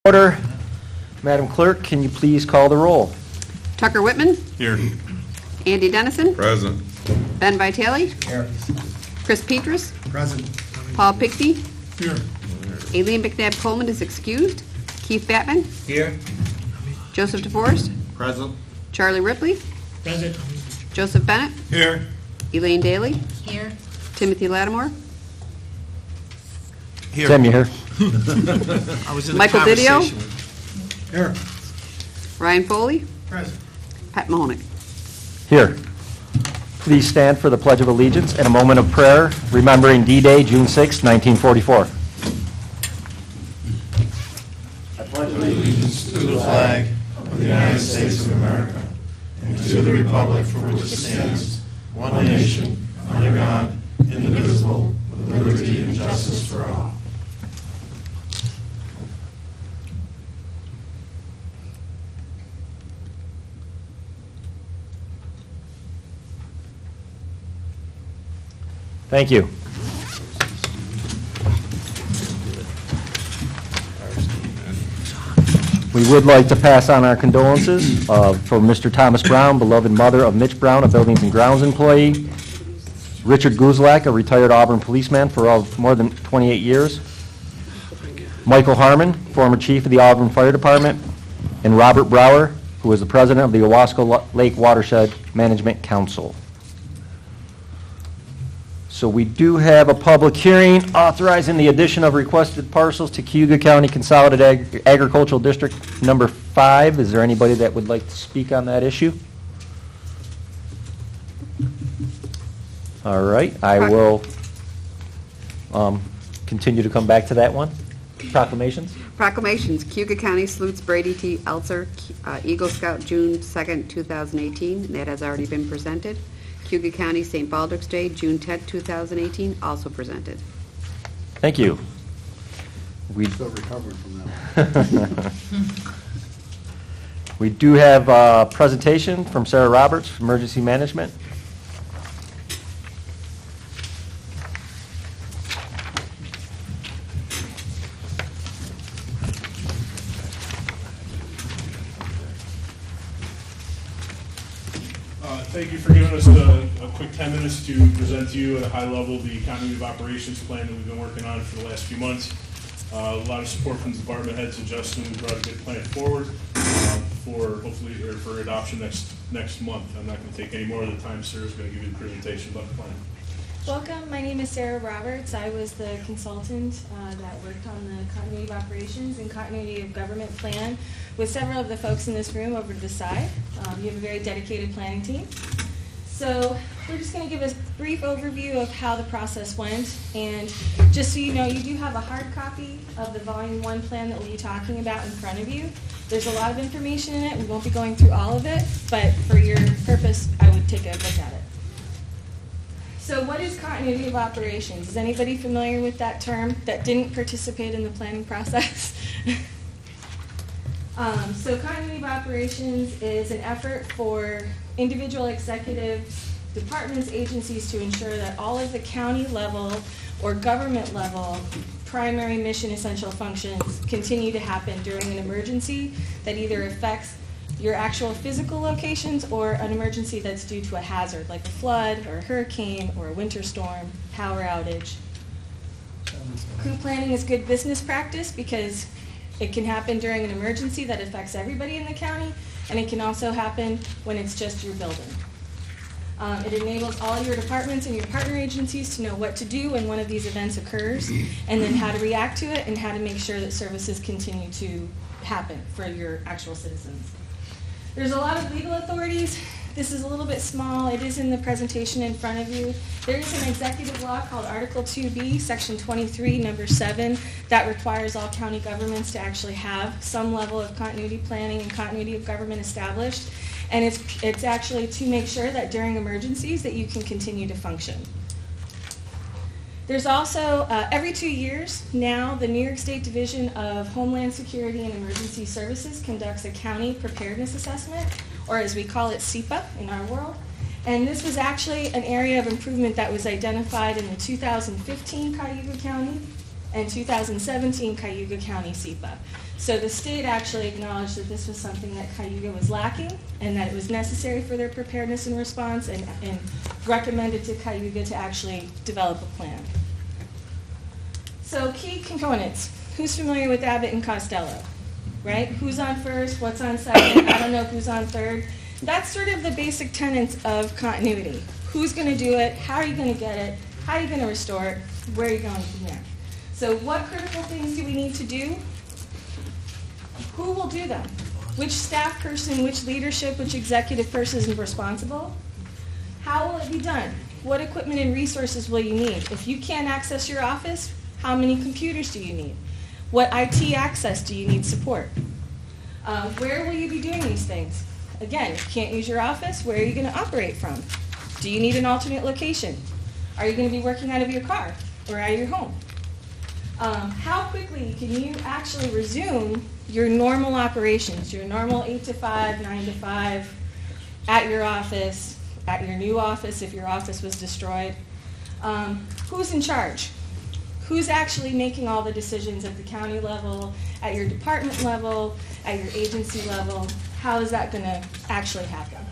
Order. Madam Clerk, can you please call the roll? Tucker Whitman. Here. Andy Dennison. Present. Ben Vitale. Here. Chris Petrus. Present. Paul Pixie. Here. Aileen McNabb Coleman is excused. Keith Batman. Here. Joseph DeForest. Present. Charlie Ripley. Present. Joseph Bennett. Here. Elaine Daly. Here. Timothy Lattimore. Here. Tim, you here? I was in Michael Didio. Here. Ryan Foley. Present. Pat Mahonick. Here. Please stand for the Pledge of Allegiance and a moment of prayer, remembering D-Day, June 6, 1944. I pledge allegiance to the flag of the United States of America and to the republic for which it stands, one nation, under God, indivisible, with liberty and justice for all. Thank you. We would like to pass on our condolences for Mr. Thomas Brown, beloved mother of Mitch Brown, a Buildings and Grounds employee, Richard Guzlak, a retired Auburn policeman for more than 28 years, Michael Harmon, former chief of the Auburn Fire Department, and Robert Brower, who is the president of the Owasco Lake Watershed Management Council. So we do have a public hearing authorizing the addition of requested parcels to Cayuga County Consolidated Agricultural District Number 5. Is there anybody that would like to speak on that issue? All right, I will continue to come back to that one. Proclamations? Proclamations. Cayuga County salutes Brady T. Eltzer, Eagle Scout, June 2nd, 2018. That has already been presented. Cayuga County St. Baldrick's Day, June 10th, 2018, also presented. Thank you. We Still recovering from that. We do have a presentation from Sarah Roberts, Emergency Management. Thank you for giving us a quick 10 minutes to present to you at a high level the continuity of operations plan that we've been working on for the last few months. A lot of support from the department heads and Justin. We brought a good plan forward for hopefully for adoption next month. I'm not going to take any more of the time. Sarah's going to give you the presentation about the plan. Welcome. My name is Sarah Roberts. I was the consultant that worked on the continuity of operations and continuity of government plan with several of the folks in this room over to the side. You have a very dedicated planning team. So we're just going to give a brief overview of how the process went. And just so you know, you do have a hard copy of the Volume 1 plan that we'll be talking about in front of you. There's a lot of information in it. We won't be going through all of it, but for your purpose, I would take a look at it. So what is continuity of operations? Is anybody familiar with that term that didn't participate in the planning process? So continuity of operations is an effort for individual executives, departments, agencies to ensure that all of the county level or government level primary mission essential functions continue to happen during an emergency that either affects your actual physical locations or an emergency that's due to a hazard like a flood or a hurricane or a winter storm, power outage. Crew planning is good business practice because it can happen during an emergency that affects everybody in the county, and it can also happen when it's just your building. It enables all your departments and your partner agencies to know what to do when one of these events occurs, and then how to react to it and how to make sure that services continue to happen for your actual citizens. There's a lot of legal authorities. This is a little bit small. It is in the presentation in front of you. There is an executive law called Article 2B, Section 23, Number 7, that requires all county governments to actually have some level of continuity planning and continuity of government established. And it's actually to make sure that during emergencies that you can continue to function. There's also, every 2 years now, the New York State Division of Homeland Security and Emergency Services conducts a county preparedness assessment, or as we call it, CEPA in our world. And this was actually an area of improvement that was identified in the 2015 Cayuga County and 2017 Cayuga County SEPA. So the state actually acknowledged that this was something that Cayuga was lacking and that it was necessary for their preparedness and response, and recommended to Cayuga to actually develop a plan. So key components. Who's familiar with Abbott and Costello? Right? Who's on first? What's on second? I don't know who's on third. That's sort of the basic tenets of continuity. Who's going to do it? How are you going to get it? How are you going to restore it? Where are you going from there? So what critical things do we need to do? Who will do them? Which staff person, which leadership, which executive person is responsible? How will it be done? What equipment and resources will you need? If you can't access your office, how many computers do you need? What IT access do you need support? Where will you be doing these things? Again, if you can't use your office, where are you going to operate from? Do you need an alternate location? Are you going to be working out of your car or out of your home? How quickly can you actually resume your normal operations, your normal 8 to 5, 9 to 5, at your office, at your new office if your office was destroyed? Who's in charge? Who's actually making all the decisions at the county level, at your department level, at your agency level? How is that going to actually happen?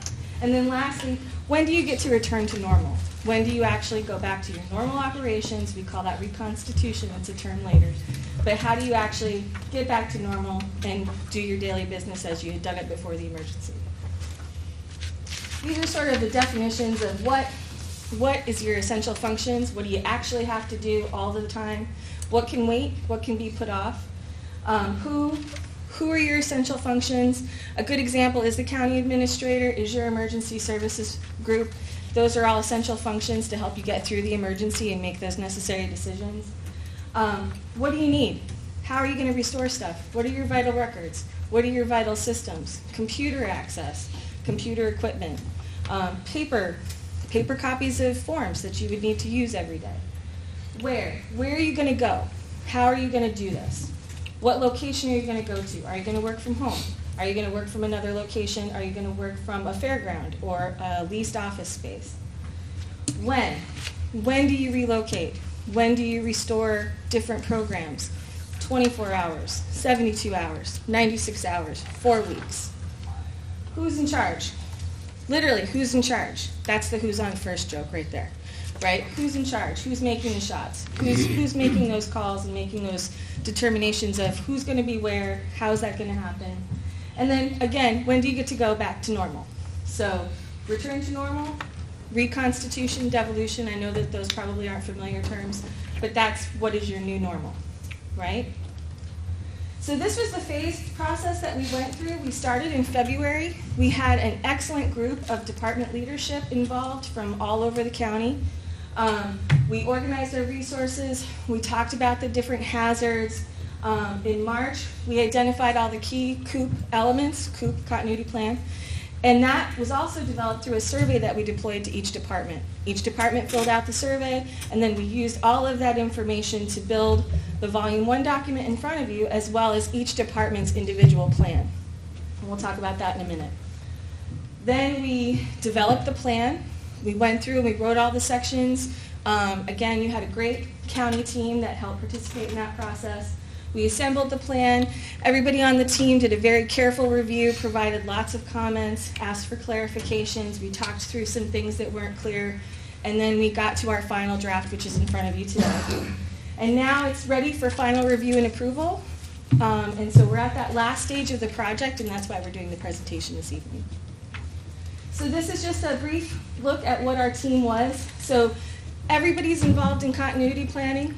And then lastly, when do you get to return to normal? When do you actually go back to your normal operations? We call that reconstitution. It's a term later. But how do you actually get back to normal and do your daily business as you had done it before the emergency? These are sort of the definitions of what is your essential functions, what do you actually have to do all the time, what can wait, what can be put off, who are your essential functions. A good example is the county administrator, is your emergency services group. Those are all essential functions to help you get through the emergency and make those necessary decisions. What do you need? How are you going to restore stuff? What are your vital records? What are your vital systems? Computer access, computer equipment, paper copies of forms that you would need to use every day. Where are you going to go? How are you going to do this? What location are you going to go to? Are you going to work from home? Are you going to work from another location? Are you going to work from a fairground or a leased office space? When? When do you relocate? When do you restore different programs? 24 hours, 72 hours, 96 hours, 4 weeks. Who's in charge? Literally, who's in charge? That's the who's on first joke right there, right? Who's in charge? Who's making the shots? Who's making those calls and making those determinations of who's going to be where, how's that going to happen? And then, again, when do you get to go back to normal? So, return to normal, reconstitution, devolution. I know that those probably aren't familiar terms, but that's what is your new normal, right? So this was the phased process that we went through. We started in February. We had an excellent group of department leadership involved from all over the county. We organized our resources. We talked about the different hazards. In March, we identified all the key COOP elements, COOP continuity plan, and that was also developed through a survey that we deployed to each department. Each department filled out the survey, and then we used all of that information to build the Volume 1 document in front of you, as well as each department's individual plan. And we'll talk about that in a minute. Then we developed the plan. We went through and we wrote all the sections. Again, you had a great county team that helped participate in that process. We assembled the plan. Everybody on the team did a very careful review, provided lots of comments, asked for clarifications. We talked through some things that weren't clear, and then we got to our final draft, which is in front of you today. And now it's ready for final review and approval. And so we're at that last stage of the project, and that's why we're doing the presentation this evening. So this is just a brief look at what our team was. So everybody's involved in continuity planning.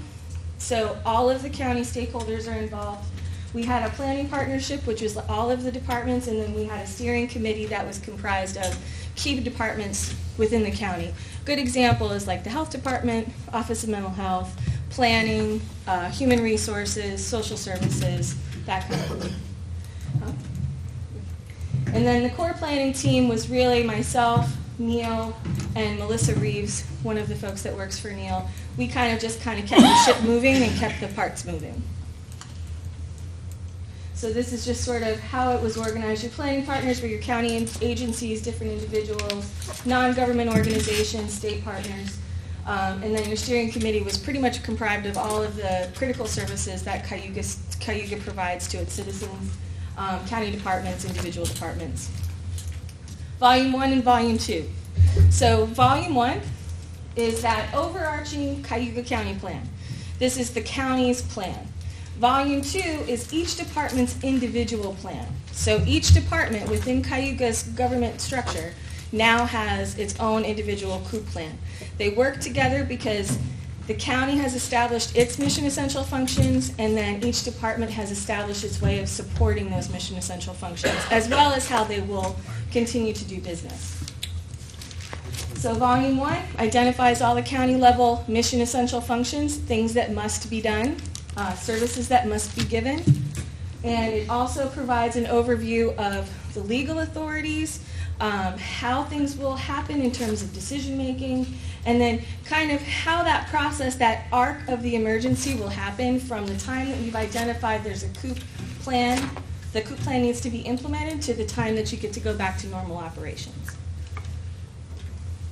So all of the county stakeholders are involved. We had a planning partnership, which was all of the departments, and then we had a steering committee that was comprised of key departments within the county. Good example is like the health department, Office of Mental Health, planning, human resources, social services, that kind of thing. And then the core planning team was really myself, Neil, and Melissa Reeves, one of the folks that works for Neil. We kind of kept the ship moving and kept the parts moving. So this is just sort of how it was organized. Your planning partners were your county agencies, different individuals, non-government organizations, state partners. And then your steering committee was pretty much comprised of all of the critical services that Cayuga provides to its citizens, county departments, individual departments. Volume 1 and Volume 2. So Volume 1 is that overarching Cayuga County plan. This is the county's plan. Volume 2 is each department's individual plan. So each department within Cayuga's government structure now has its own individual COOP plan. They work together because the county has established its mission essential functions, and then each department has established its way of supporting those mission essential functions, as well as how they will continue to do business. So Volume 1 identifies all the county level mission essential functions, things that must be done, services that must be given. And it also provides an overview of the legal authorities, how things will happen in terms of decision making, and then kind of how that process, that arc of the emergency will happen from the time that we've identified there's a COOP plan, the COOP plan needs to be implemented, to the time that you get to go back to normal operations.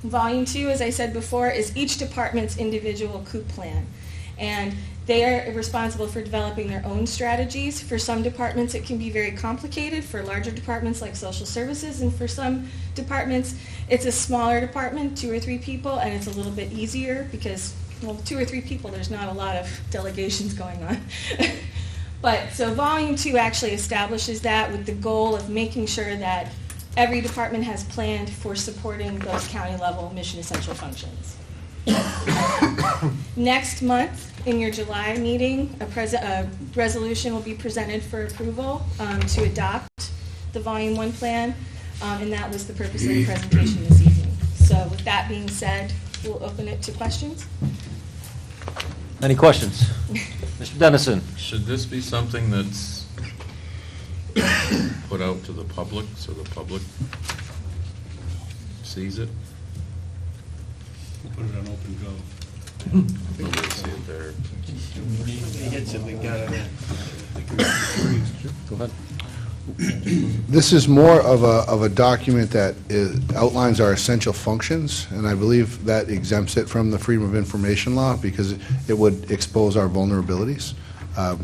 Volume 2, as I said before, is each department's individual COOP plan. And they are responsible for developing their own strategies. For some departments, it can be very complicated. For larger departments like social services, and for some departments, it's a smaller department, 2 or 3 people, and it's a little bit easier because, well, 2 or 3 people, there's not a lot of delegations going on. But so Volume 2 actually establishes that with the goal of making sure that every department has planned for supporting those county level mission essential functions. Next month, in your July meeting, a resolution will be presented for approval to adopt the Volume 1 plan, and that was the purpose of the presentation this evening. So with that being said, we'll open it to questions. Any questions? Mr. Dennison? Should this be something that's put out to the public, so the public sees it? We'll put it on Open Go. Nobody see it there. Go ahead. This is more of a document that outlines our essential functions, and I believe that exempts it from the Freedom of Information Law because it would expose our vulnerabilities.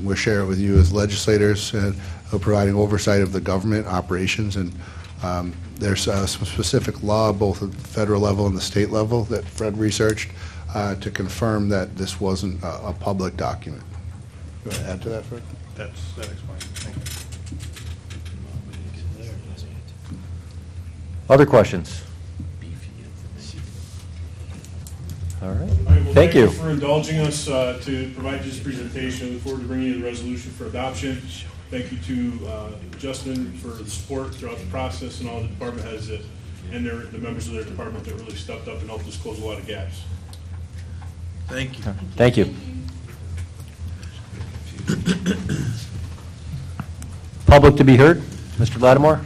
We'll share it with you as legislators and providing oversight of the government operations, and there's some specific law, both at the federal level and the state level, that Fred researched to confirm that this wasn't a public document. You want to add to that, Fred? That explains it. Thank you. Other questions? All right. All right, well, Thank you. for indulging us to provide this presentation. I look forward to bringing you the resolution for adoption. Thank you to Justin for the support throughout the process, and all the department heads that, and the members of their department that really stepped up and helped us close a lot of gaps. Thank you. Thank you. Public to be heard? Mr. Lattimore?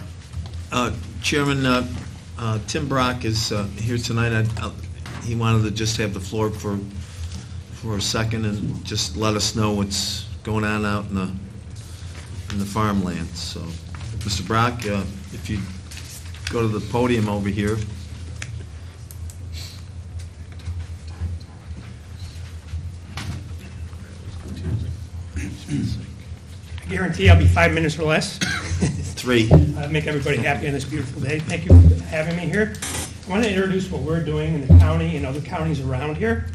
Chairman, Tim Brock is here tonight. He wanted to just have the floor for a second and just let us know what's going on out in the farmland. So, Mr. Brock, if you go to the podium over here. I guarantee I'll be 5 minutes or less. 3. Make everybody happy on this beautiful day. Thank you for having me here. I want to introduce what we're doing in the county and other counties around here.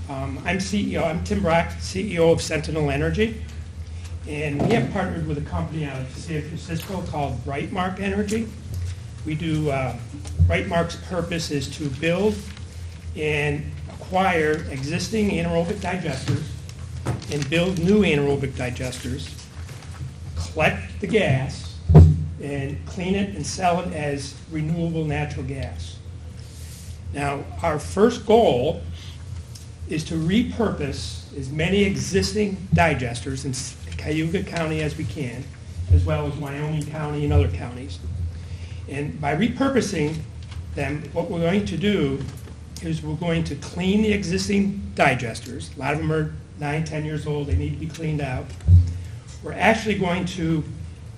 I'm Tim Brock, CEO of Sentinel Energy, and we have partnered with a company out of San Francisco called Brightmark Energy. We do, Brightmark's purpose is to build and acquire existing anaerobic digesters and build new anaerobic digesters, collect the gas, and clean it and sell it as renewable natural gas. Now, our first goal is to repurpose as many existing digesters in Cayuga County as we can, as well as Wyoming County and other counties. And by repurposing them, what we're going to do is we're going to clean the existing digesters. A lot of them are 9, 10 years old. They need to be cleaned out. We're actually going to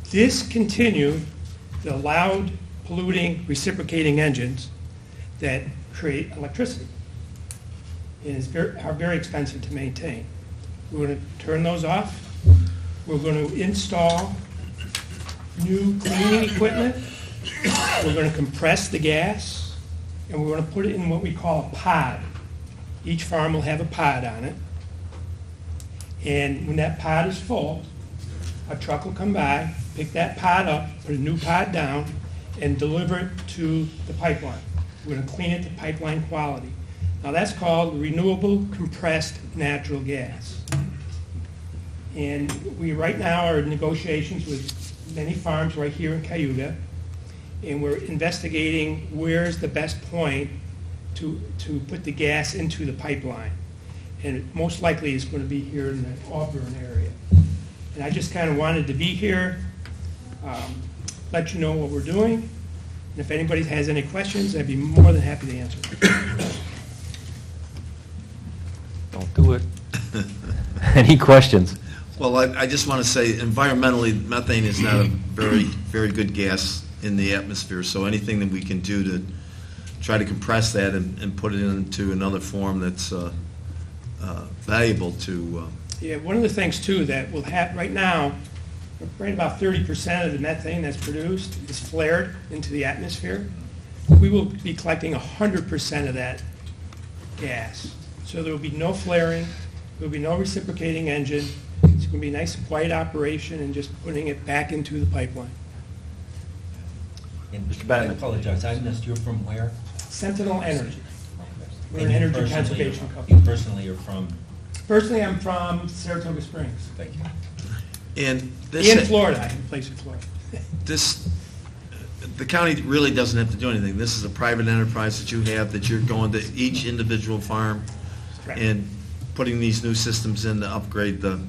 discontinue the loud, polluting, reciprocating engines that create electricity. and are very expensive to maintain. We're going to turn those off. We're going to install new cleaning equipment. We're going to compress the gas, and we're going to put it in what we call a pod. Each farm will have a pod on it. And when that pod is full, a truck will come by, pick that pod up, put a new pod down, and deliver it to the pipeline. We're going to clean it to pipeline quality. Now that's called renewable compressed natural gas. And we right now are in negotiations with many farms right here in Cayuga, and we're investigating where's the best point to put the gas into the pipeline. And it most likely is going to be here in the Auburn area. And I just kind of wanted to be here, let you know what we're doing. And if anybody has any questions, I'd be more than happy to answer. Don't do it. Any questions? Well, I just want to say, environmentally, methane is not a very, very good gas in the atmosphere, so anything that we can do to try to compress that and put it into another form that's valuable to... Yeah, one of the things, too, that we'll have right now, right about 30% of the methane that's produced is flared into the atmosphere. We will be collecting 100% of that gas. So there will be no flaring, there will be no reciprocating engine. It's going to be a nice, quiet operation and just putting it back into the pipeline. And Mr. Batman. I apologize, I missed, you're from where? Sentinel Energy. We're an And you energy personally conservation are- company. You personally are from, Personally, I'm from Saratoga Springs. thank you. And this... In Florida, I have a place in Florida. The county really doesn't have to do anything. This is a private enterprise that you have, that you're going to each individual farm Correct. and putting these new systems in to upgrade the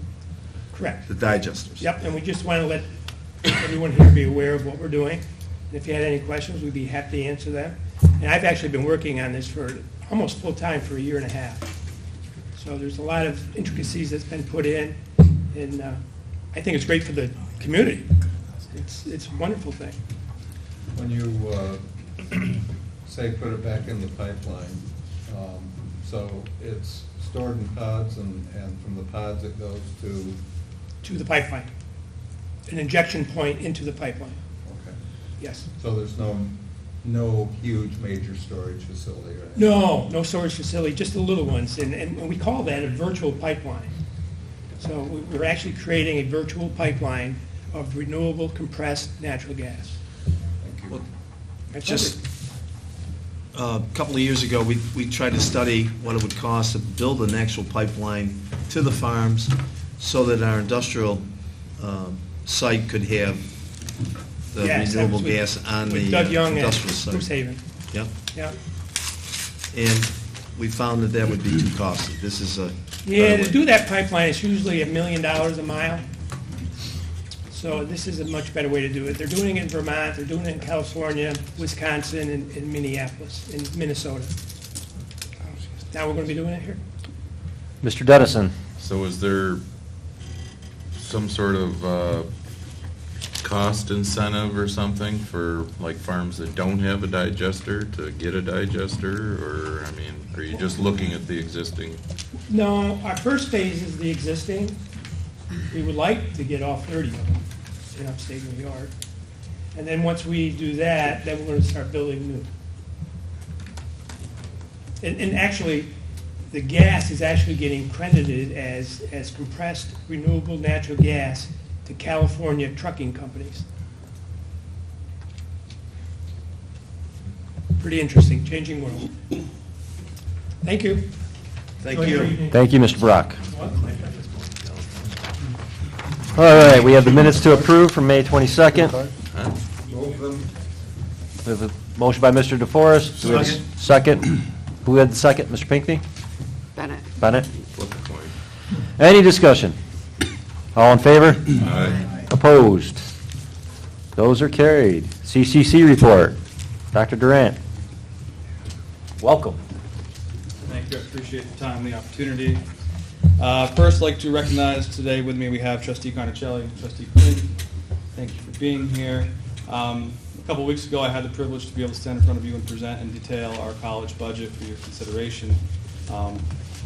Correct. digesters. Yep, and we just want to let everyone here be aware of what we're doing. And if you had any questions, we'd be happy to answer them. And I've actually been working on this for almost full-time for 1.5 years. So there's a lot of intricacies that's been put in, and I think it's great for the community. It's a wonderful thing. When you say put it back in the pipeline, so it's stored in pods and from the pods it goes To the pipeline. An injection point into the pipeline, okay. yes. So there's no huge major storage facility or anything? No storage facility, just the little ones, and we call that a virtual pipeline. So we're actually creating a virtual pipeline of renewable compressed natural gas. Thank you. Well, My Just pleasure. a couple of years ago, we tried to study what it would cost to build an actual pipeline to the farms so that our industrial site could have the Yes, that renewable was with- gas on with the Doug Young at industrial Spruce site. Haven. Yep. Yeah. And we found that that would be too costly. This is a... Yeah, to do that pipeline, it's usually $1 million a mile. So this is a much better way to do it. They're doing it in Vermont, they're doing it in California, Wisconsin, and Minneapolis, and Minnesota. Now we're going to be doing it here. Mr. Dennison. So is there some sort of cost incentive or something for like farms that don't have a digester to get a digester? Or, I mean, are you just looking at the existing? No, our first phase is the existing. We would like to get all 30 of them in upstate New York. And then once we do that, then we're going to start building new. And actually, the gas is actually getting credited as compressed renewable natural gas to California trucking companies. Pretty interesting, changing world. Thank you. Thank Enjoy your you. evening. Thank you, Mr. Brock. All right, we have the minutes to approve from May 22nd. Move them. We have a motion by Mr. DeForest. Do we have a second? Who had the second? Mr. Pinckney? Bennett. Bennett? Flip a coin. Any discussion? All in favor? Aye. Opposed? Those are carried. CCC report. Dr. Durant. Welcome. Thank you, I appreciate the time and the opportunity. First, I'd like to recognize today with me, we have Trustee Carnicelli, Trustee Quinn. Thank you for being here. A couple weeks ago, I had the privilege to be able to stand in front of you and present in detail our college budget for your consideration.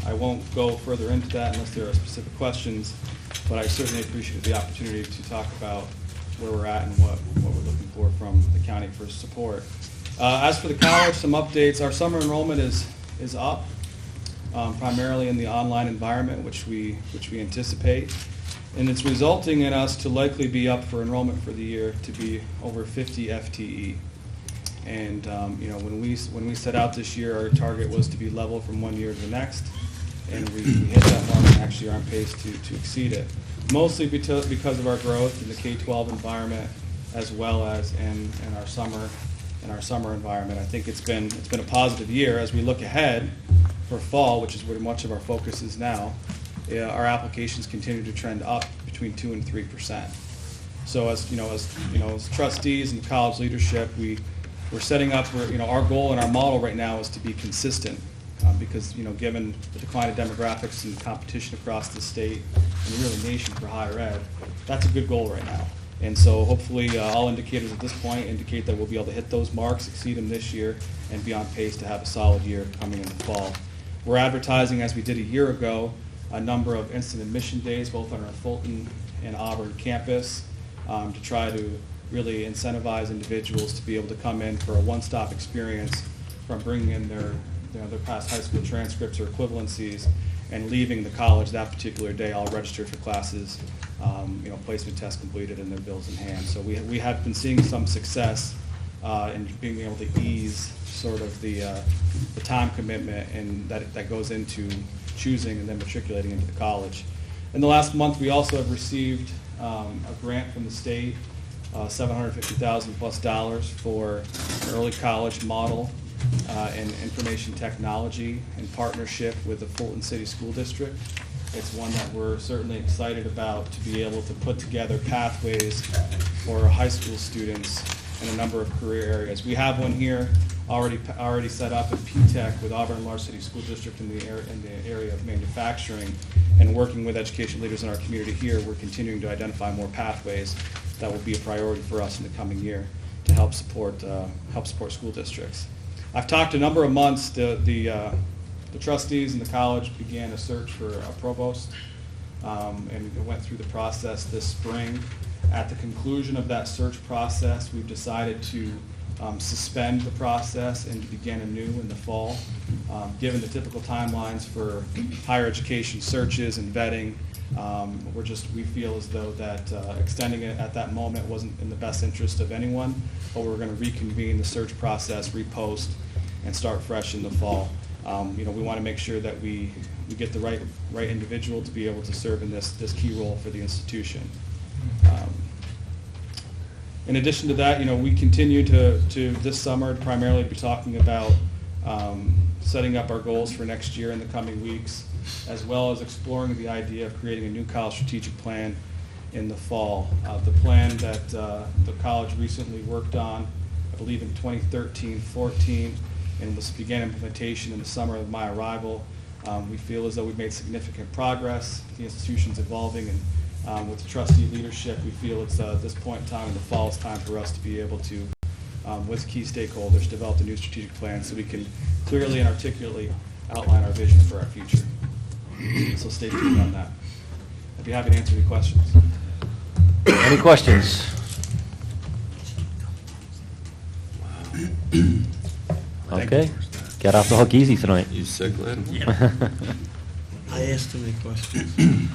I won't go further into that unless there are specific questions, but I certainly appreciate the opportunity to talk about where we're at and what we're looking for from the county for support. As for the college, some updates. Our summer enrollment is up, primarily in the online environment, which we anticipate. And it's resulting in us to likely be up for enrollment for the year to be over 50 FTE. And when we set out this year, our target was to be level from one year to the next, and we hit that mark and actually are on pace to exceed it. Mostly because of our growth in the K-12 environment, as well as in our summer environment. I think it's been a positive year. As we look ahead for fall, which is where much of our focus is now, our applications continue to trend up between 2% and 3%. So as trustees and college leadership, we're setting up our goal and our model right now is to be consistent, because given the decline of demographics and competition across the state and really nation for higher ed, that's a good goal right now. And so hopefully all indicators at this point indicate that we'll be able to hit those marks, exceed them this year, and be on pace to have a solid year coming in the fall. We're advertising, as we did a year ago, a number of instant admission days, both on our Fulton and Auburn campus, to try to really incentivize individuals to be able to come in for a one-stop experience from bringing in their past high school transcripts or equivalencies and leaving the college that particular day all registered for classes, placement test completed and their bills in hand. So we have been seeing some success in being able to ease sort of the time commitment and that goes into choosing and then matriculating into the college. In the last month, we also have received a grant from the state, $750,000 plus for an early college model in information technology in partnership with the Fulton City School District. It's one that we're certainly excited about, to be able to put together pathways for high school students in a number of career areas. We have one here already set up at P-TECH with Auburn Large City School District in the area of manufacturing, and working with education leaders in our community here, we're continuing to identify more pathways that will be a priority for us in the coming year to help support school districts. I've talked a number of months. The trustees and the college began a search for a provost, and we went through the process this spring. At the conclusion of that search process, we've decided to suspend the process and to begin anew in the fall. Given the typical timelines for higher education searches and vetting, we feel as though that extending it at that moment wasn't in the best interest of anyone, but we're going to reconvene the search process, repost, and start fresh in the fall. We want to make sure that we get the right individual to be able to serve in this key role for the institution. In addition to that, we continue to this summer primarily be talking about setting up our goals for next year in the coming weeks, as well as exploring the idea of creating a new college strategic plan in the fall. The plan that the college recently worked on, I believe in 2013-14, and began implementation in the summer of my arrival. We feel as though we've made significant progress. The institution's evolving, and with the trustee leadership, we feel it's this point in time in the fall, it's time for us to be able to, with key stakeholders, develop a new strategic plan so we can clearly and articulately outline our vision for our future. So stay tuned on that. I'd be happy to answer any questions. Any questions? Okay. Get off the hook easy tonight. You sick, lad? I asked too many questions.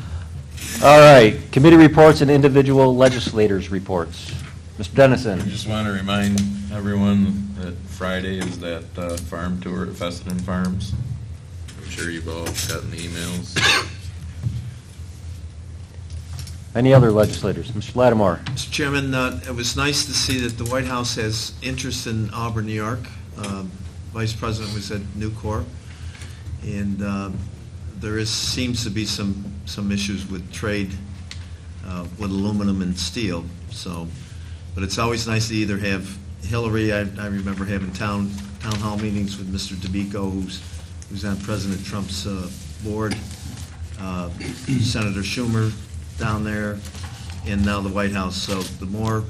All right, committee reports and individual legislators' reports. Mr. Dennison. I just want to remind everyone that Friday is that farm tour at Fessenden Farms. I'm sure you've all gotten the emails. Any other legislators? Mr. Lattimore. Mr. Chairman, it was nice to see that the White House has interest in Auburn, New York. Vice President was at Nucor, and there seems to be some issues with trade with aluminum and steel. So, but it's always nice to either have Hillary. I remember having town hall meetings with Mr. DeBico, who's on President Trump's board, Senator Schumer down there, and now the White House. So the more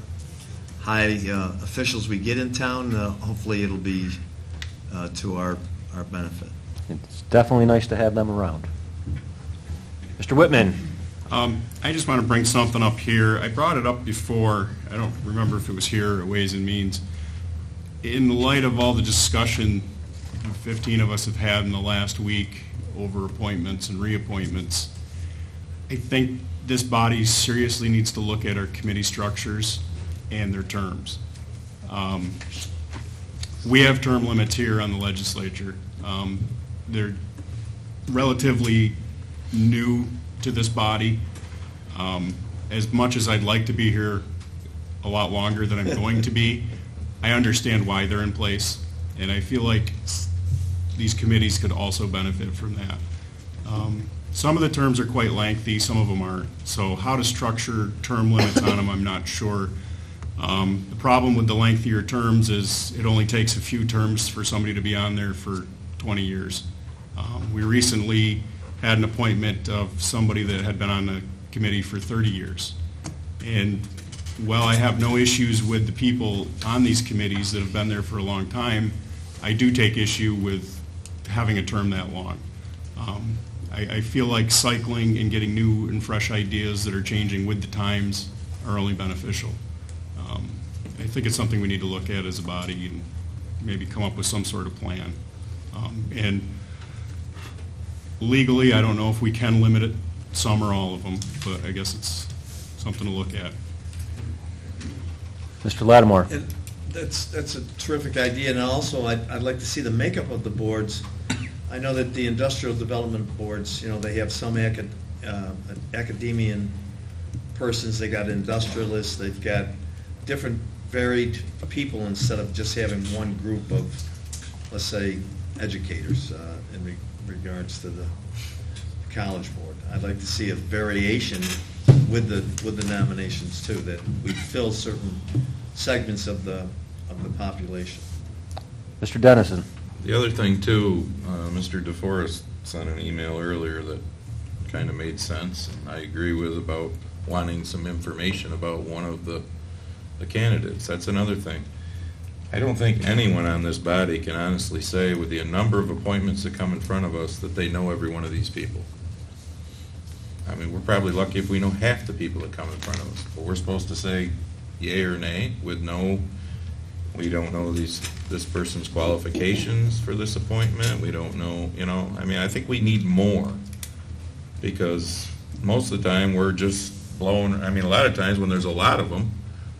high officials we get in town, hopefully it'll be to our benefit. It's definitely nice to have them around. Mr. Whitman? I just want to bring something up here. I brought it up before. I don't remember if it was here or Ways and Means. In light of all the discussion 15 of us have had in the last week over appointments and reappointments, I think this body seriously needs to look at our committee structures and their terms. We have term limits here on the legislature. They're relatively new to this body. As much as I'd like to be here a lot longer than I'm going to be, I understand why they're in place, and I feel like these committees could also benefit from that. Some of the terms are quite lengthy, some of them aren't. So how to structure term limits on them, I'm not sure. The problem with the lengthier terms is it only takes a few terms for somebody to be on there for 20 years. We recently had an appointment of somebody that had been on the committee for 30 years. And while I have no issues with the people on these committees that have been there for a long time, I do take issue with having a term that long. I feel like cycling and getting new and fresh ideas that are changing with the times are only beneficial. I think it's something we need to look at as a body and maybe come up with some sort of plan. And legally, I don't know if we can limit it, some or all of them, but I guess it's something to look at. Mr. Lattimore? And that's a terrific idea, and also I'd like to see the makeup of the boards. I know that the industrial development boards, they have some academician persons, they got industrialists, they've got different varied people instead of just having one group of, let's say, educators in regards to the college board. I'd like to see a variation with the nominations too, that we fill certain segments of the population. Mr. Dennison? The other thing too, Mr. DeForest sent an email earlier that kind of made sense, and I agree with about wanting some information about one of the candidates. That's another thing. I don't think anyone on this body can honestly say with the number of appointments that come in front of us that they know every one of these people. I mean, we're probably lucky if we know half the people that come in front of us, but we're supposed to say yay or nay with no, we don't know this person's qualifications for this appointment, we don't know, I mean, I think we need more, because most of the time we're just blowing, I mean, a lot of times when there's a lot of them,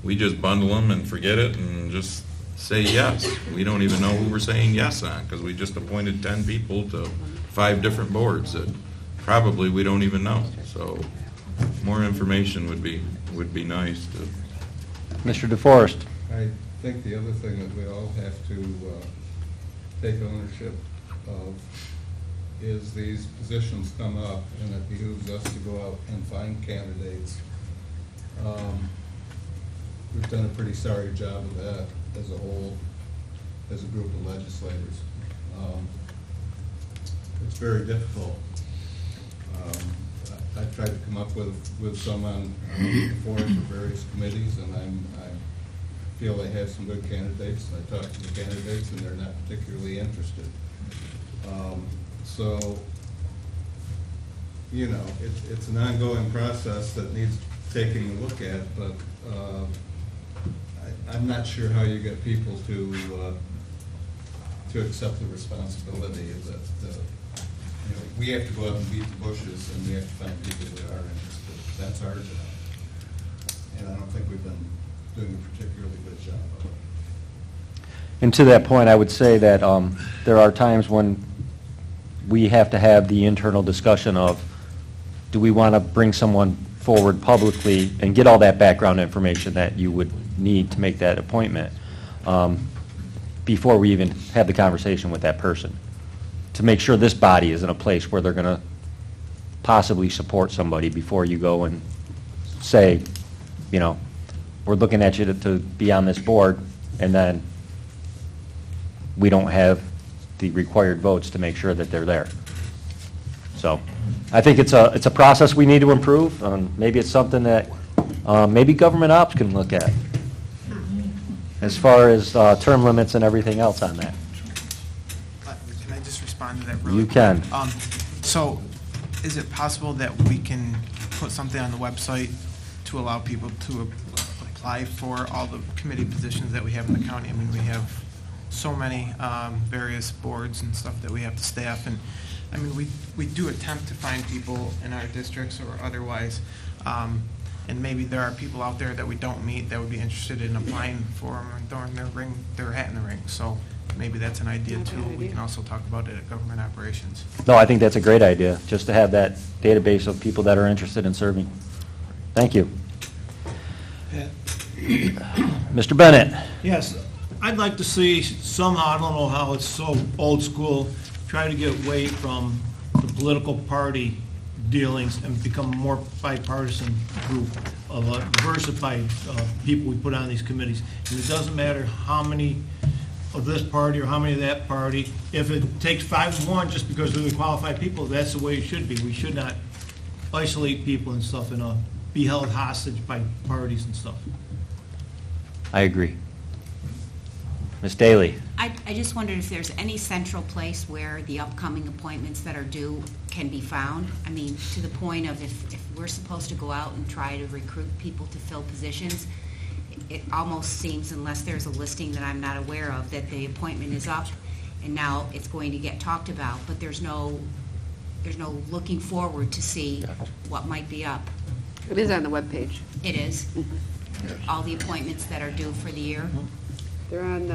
we just bundle them and forget it and just say yes. We don't even know who we're saying yes on, because we just appointed 10 people to 5 different boards that probably we don't even know. So more information would be nice to. Mr. DeForest? I think the other thing that we all have to take ownership of is these positions come up, and it behooves us to go out and find candidates. We've done a pretty sorry job of that as a whole, as a group of legislators. It's very difficult. I've tried to come up with someone before for various committees, and I feel I have some good candidates. I talk to the candidates, and they're not particularly interested. So, it's an ongoing process that needs taking a look at, but I'm not sure how you get people to accept the responsibility of that. We have to go out and beat the bushes, and we have to find people that are interested. That's our job. And I don't think we've been doing a particularly good job of it. And to that point, I would say that there are times when we have to have the internal discussion of, do we want to bring someone forward publicly and get all that background information that you would need to make that appointment before we even have the conversation with that person, to make sure this body is in a place where they're going to possibly support somebody before you go and say, we're looking at you to be on this board, and then we don't have the required votes to make sure that they're there. So I think it's a process we need to improve. Maybe it's something that maybe government ops can look at as far as term limits and everything else on that. Can I just respond to that really You can. So, is it possible that we can put something on the website to allow people to apply for all the committee positions that we have in the county? I mean, we have so many various boards and stuff that we have to staff, and I mean, we do attempt to find people in our districts or otherwise, and maybe there are people out there that we don't meet that would be interested in applying for them and throwing their hat in the ring. So maybe that's an idea too. We can also talk about it at government operations. No, I think that's a great idea, just to have that database of people that are interested in serving. Thank you. Mr. Bennett? Yes, I'd like to see somehow, I don't know how, it's so old school, try to get away from the political party dealings and become a more bipartisan group of diversified people we put on these committees. And it doesn't matter how many of this party or how many of that party. If it takes 5-1 just because they're the qualified people, that's the way it should be. We should not isolate people and stuff and be held hostage by parties and stuff. I agree. Ms. Daly? I just wondered if there's any central place where the upcoming appointments that are due can be found. I mean, to the point of if we're supposed to go out and try to recruit people to fill positions, it almost seems, unless there's a listing that I'm not aware of, that the appointment is up and now it's going to get talked about, but there's no looking forward to see what might be up. It is on the webpage. It is? All the appointments that are due for the year? They're on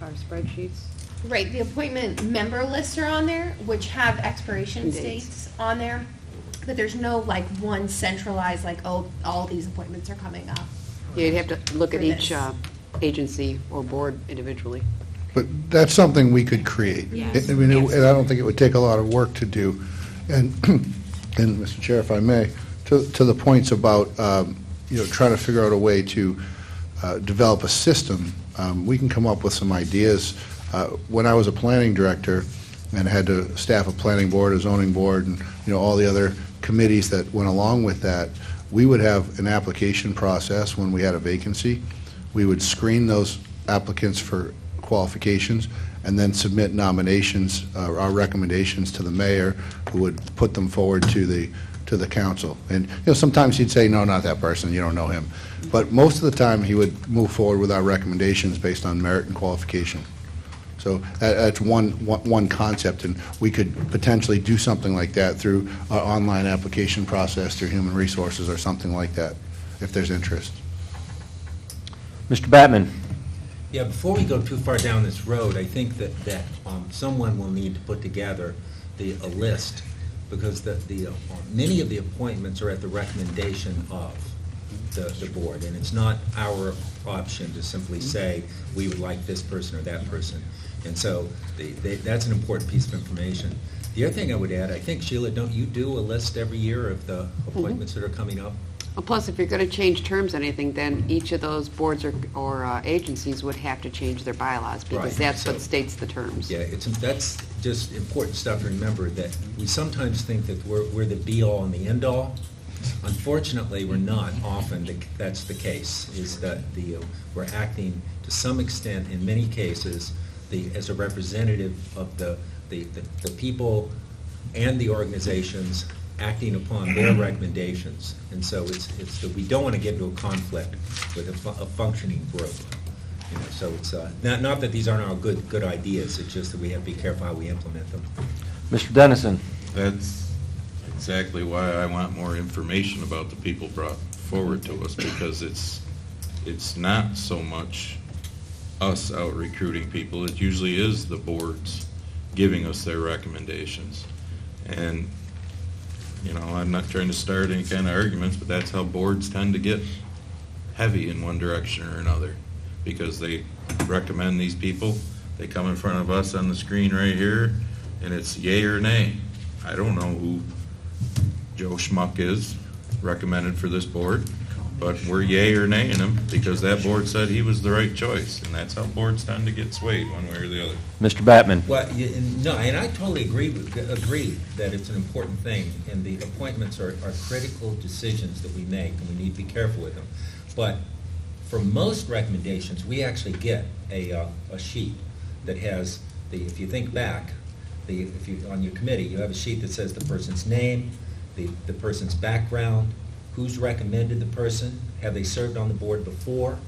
our spreadsheets. Right, the appointment member lists are on there, which have expiration Dates. dates on there, but there's no like one centralized, like, oh, all these appointments are coming up. Yeah, you'd have to look at For each this. agency or board individually. But that's something we could create. Yes, I mean, and I absolutely. don't think it would take a lot of work to do. And, and Mr. Chair, if I may, to the points about, trying to figure out a way to develop a system, we can come up with some ideas. When I was a planning director and had to staff a planning board, a zoning board, and, all the other committees that went along with that, we would have an application process when we had a vacancy. We would screen those applicants for qualifications and then submit nominations, our recommendations to the mayor, who would put them forward to the council. And sometimes he'd say, no, not that person, you don't know him. But most of the time, he would move forward with our recommendations based on merit and qualification. So that's one concept, and we could potentially do something like that through our online application process, through Human Resources or something like that, if there's interest. Mr. Batman? Yeah, before we go too far down this road, I think that someone will need to put together a list, because many of the appointments are at the recommendation of the board, and it's not our option to simply say, we would like this person or that person. And so that's an important piece of information. The other thing I would add, I think, Sheila, don't you do a list every year of the appointments that are coming up? Well, plus, if you're going to change terms or anything, then each of those boards or agencies would have to change their bylaws, because Right. that's what So- states the terms. Yeah, that's just important stuff to remember, that we sometimes think that we're the be-all and the end-all. Unfortunately, we're not often. That's the case, is that we're acting to some extent, in many cases, as a representative of the people and the organizations acting upon their recommendations. And so it's that we don't want to get into a conflict with a functioning group. So it's not that these aren't all good ideas, it's just that we have to be careful how we implement them. Mr. Dennison? That's exactly why I want more information about the people brought forward to us, because it's not so much us out recruiting people. It usually is the boards giving us their recommendations. And, I'm not trying to start any kind of arguments, but that's how boards tend to get heavy in one direction or another, because they recommend these people. They come in front of us on the screen right here, and it's yay or nay. I don't know who Joe Schmuck is recommended for this board, but we're yay or nay in him because that board said he was the right choice, and that's how boards tend to get swayed one way or the other. Mr. Batman? Well, no, and I totally agree that it's an important thing, and the appointments are critical decisions that we make, and we need to be careful with them. But for most recommendations, we actually get a sheet that has if you think back, if you, on your committee, you have a sheet that says the person's name, the person's background, who's recommended the person, have they served on the board before,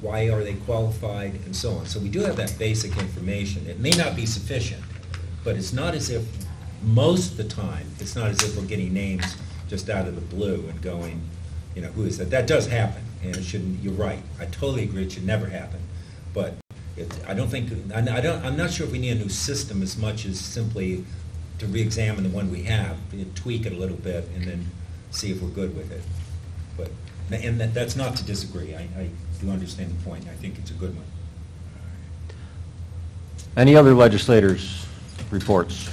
why are they qualified, and so on. So we do have that basic information. It may not be sufficient, but it's not as if, most of the time, it's not as if we're getting names just out of the blue and going, you know, who is that? That does happen, and it shouldn't, you're right. I totally agree, it should never happen. But I don't think, I'm not sure if we need a new system as much as simply to re-examine the one we have, tweak it a little bit, and then see if we're good with it. But, and that's not to disagree. I do understand the point. I think it's a good one. Any other legislators' reports?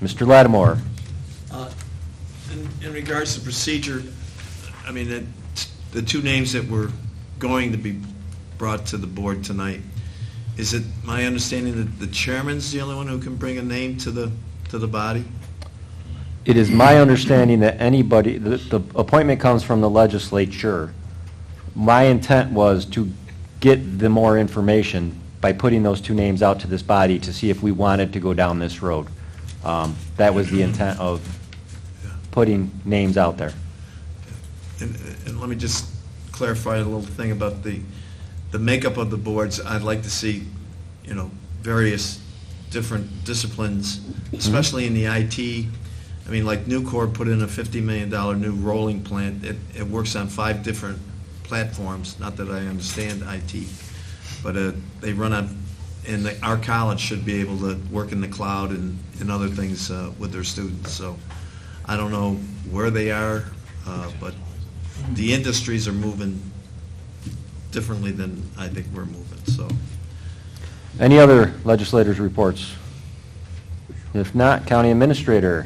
Mr. Lattimore. In regards to procedure, I mean, the two names that were going to be brought to the board tonight, is it my understanding that the chairman's the only one who can bring a name to the body? It is my understanding that anybody, the appointment comes from the legislature. My intent was to get the more information by putting those two names out to this body to see if we wanted to go down this road. That was the intent of putting names out there. And let me just clarify a little thing about the makeup of the boards. I'd like to see, you know, various different disciplines, especially in the IT. I mean, like Nucor put in a $50 million new rolling plant. It works on 5 different platforms. Not that I understand IT, but they run on, and our college should be able to work in the cloud and other things with their students. So I don't know where they are, but the industries are moving differently than I think we're moving. So, Any other legislators' reports? If not, County Administrator.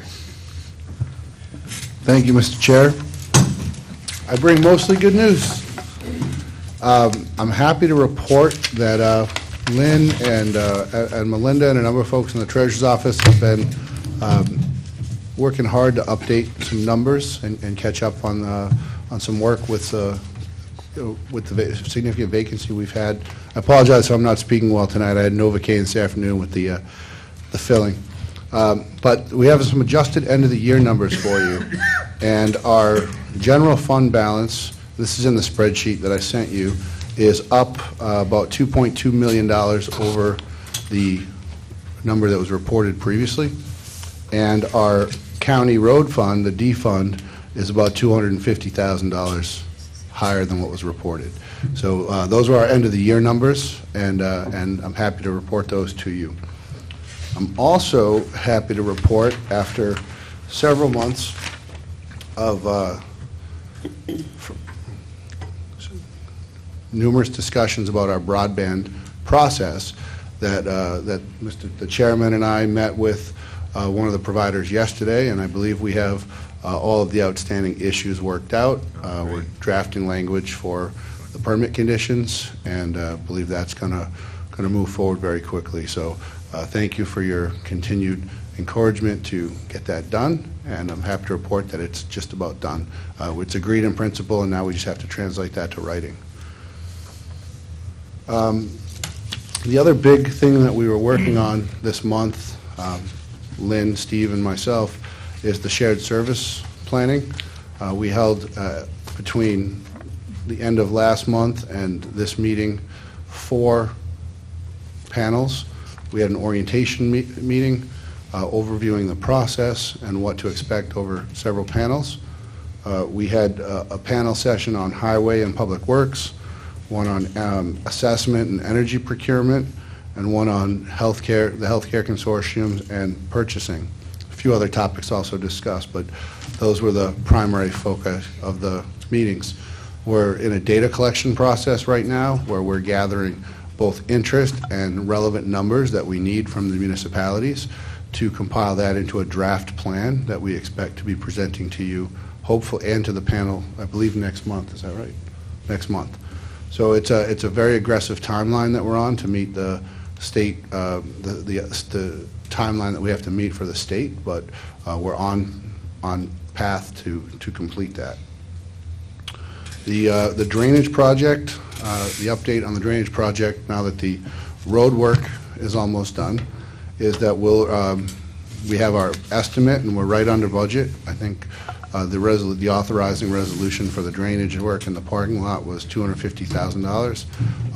Thank you, Mr. Chair. I bring mostly good news. I'm happy to report that Lynn and Melinda and a number of folks in the Treasurer's Office have been working hard to update some numbers and catch up on some work with the significant vacancy we've had. I apologize if I'm not speaking well tonight. I had Novocaine this afternoon with the filling. But we have some adjusted end-of-the-year numbers for you. And our general fund balance, this is in the spreadsheet that I sent you, is up about $2.2 million over the number that was reported previously. And our county road fund, the D fund, is about $250,000 higher than what was reported. So those are our end-of-the-year numbers, and I'm happy to report those to you. I'm also happy to report, after several months of numerous discussions about our broadband process, that the chairman and I met with one of the providers yesterday, and I believe we have all of the outstanding issues worked out. We're drafting language for the permit conditions, and believe that's going to move forward very quickly. So thank you for your continued encouragement to get that done, and I'm happy to report that it's just about done. It's agreed in principle, and now we just have to translate that to writing. The other big thing that we were working on this month, Lynn, Steve, and myself, is the shared service planning. We held, between the end of last month and this meeting, 4 panels. We had an orientation meeting overviewing the process and what to expect over several panels. We had a panel session on highway and public works, one on assessment and energy procurement, and one on healthcare, the healthcare consortiums, and purchasing. A few other topics also discussed, but those were the primary focus of the meetings. We're in a data collection process right now where we're gathering both interest and relevant numbers that we need from the municipalities to compile that into a draft plan that we expect to be presenting to you, hopefully, and to the panel, I believe, next month. Is that right? Next month. So it's a very aggressive timeline that we're on to meet the state, the timeline that we have to meet for the state, but we're on path to complete that. The drainage project, the update on the drainage project, now that the road work is almost done, is that we have our estimate, and we're right under budget. I think the authorizing resolution for the drainage work in the parking lot was $250,000.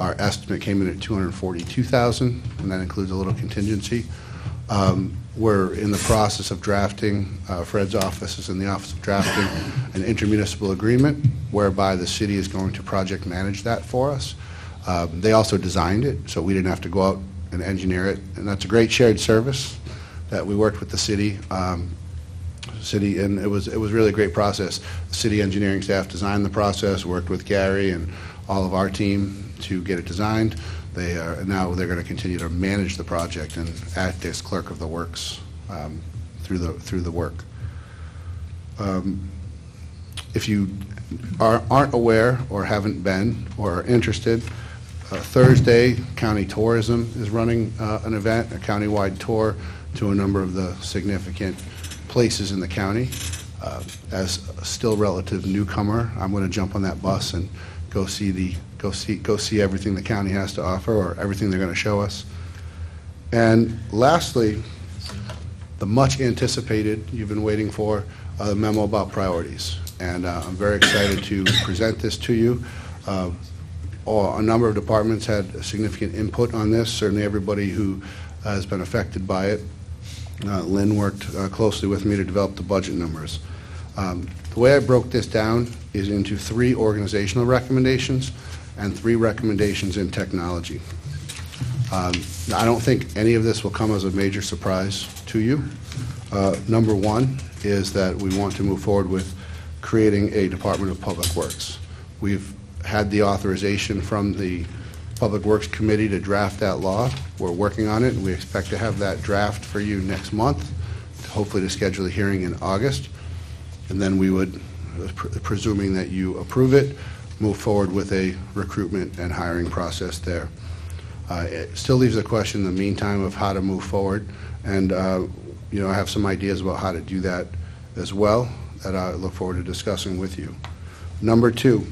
Our estimate came in at $242,000, and that includes a little contingency. We're in the process of drafting, Fred's office is in the office of drafting an intermunicipal agreement whereby the city is going to project manage that for us. They also designed it, so we didn't have to go out and engineer it, and that's a great shared service that we worked with the city. And it was really a great process. The city engineering staff designed the process, worked with Gary and all of our team to get it designed. Now they're going to continue to manage the project and act as clerk of the works through the work. If you aren't aware or haven't been or are interested, Thursday, County Tourism is running an event, a countywide tour to a number of the significant places in the county. As a still relative newcomer, I'm going to jump on that bus and go see everything the county has to offer, or everything they're going to show us. And lastly, the much anticipated, you've been waiting for, the memo about priorities. And I'm very excited to present this to you. A number of departments had significant input on this, certainly everybody who has been affected by it. Lynn worked closely with me to develop the budget numbers. The way I broke this down is into 3 organizational recommendations and 3 recommendations in technology. I don't think any of this will come as a major surprise to you. Number 1 is that we want to move forward with creating a Department of Public Works. We've had the authorization from the Public Works Committee to draft that law. We're working on it, and we expect to have that draft for you next month, hopefully to schedule a hearing in August. And then we would, presuming that you approve it, move forward with a recruitment and hiring process there. It still leaves a question in the meantime of how to move forward, and I have some ideas about how to do that as well that I look forward to discussing with you. Number 2,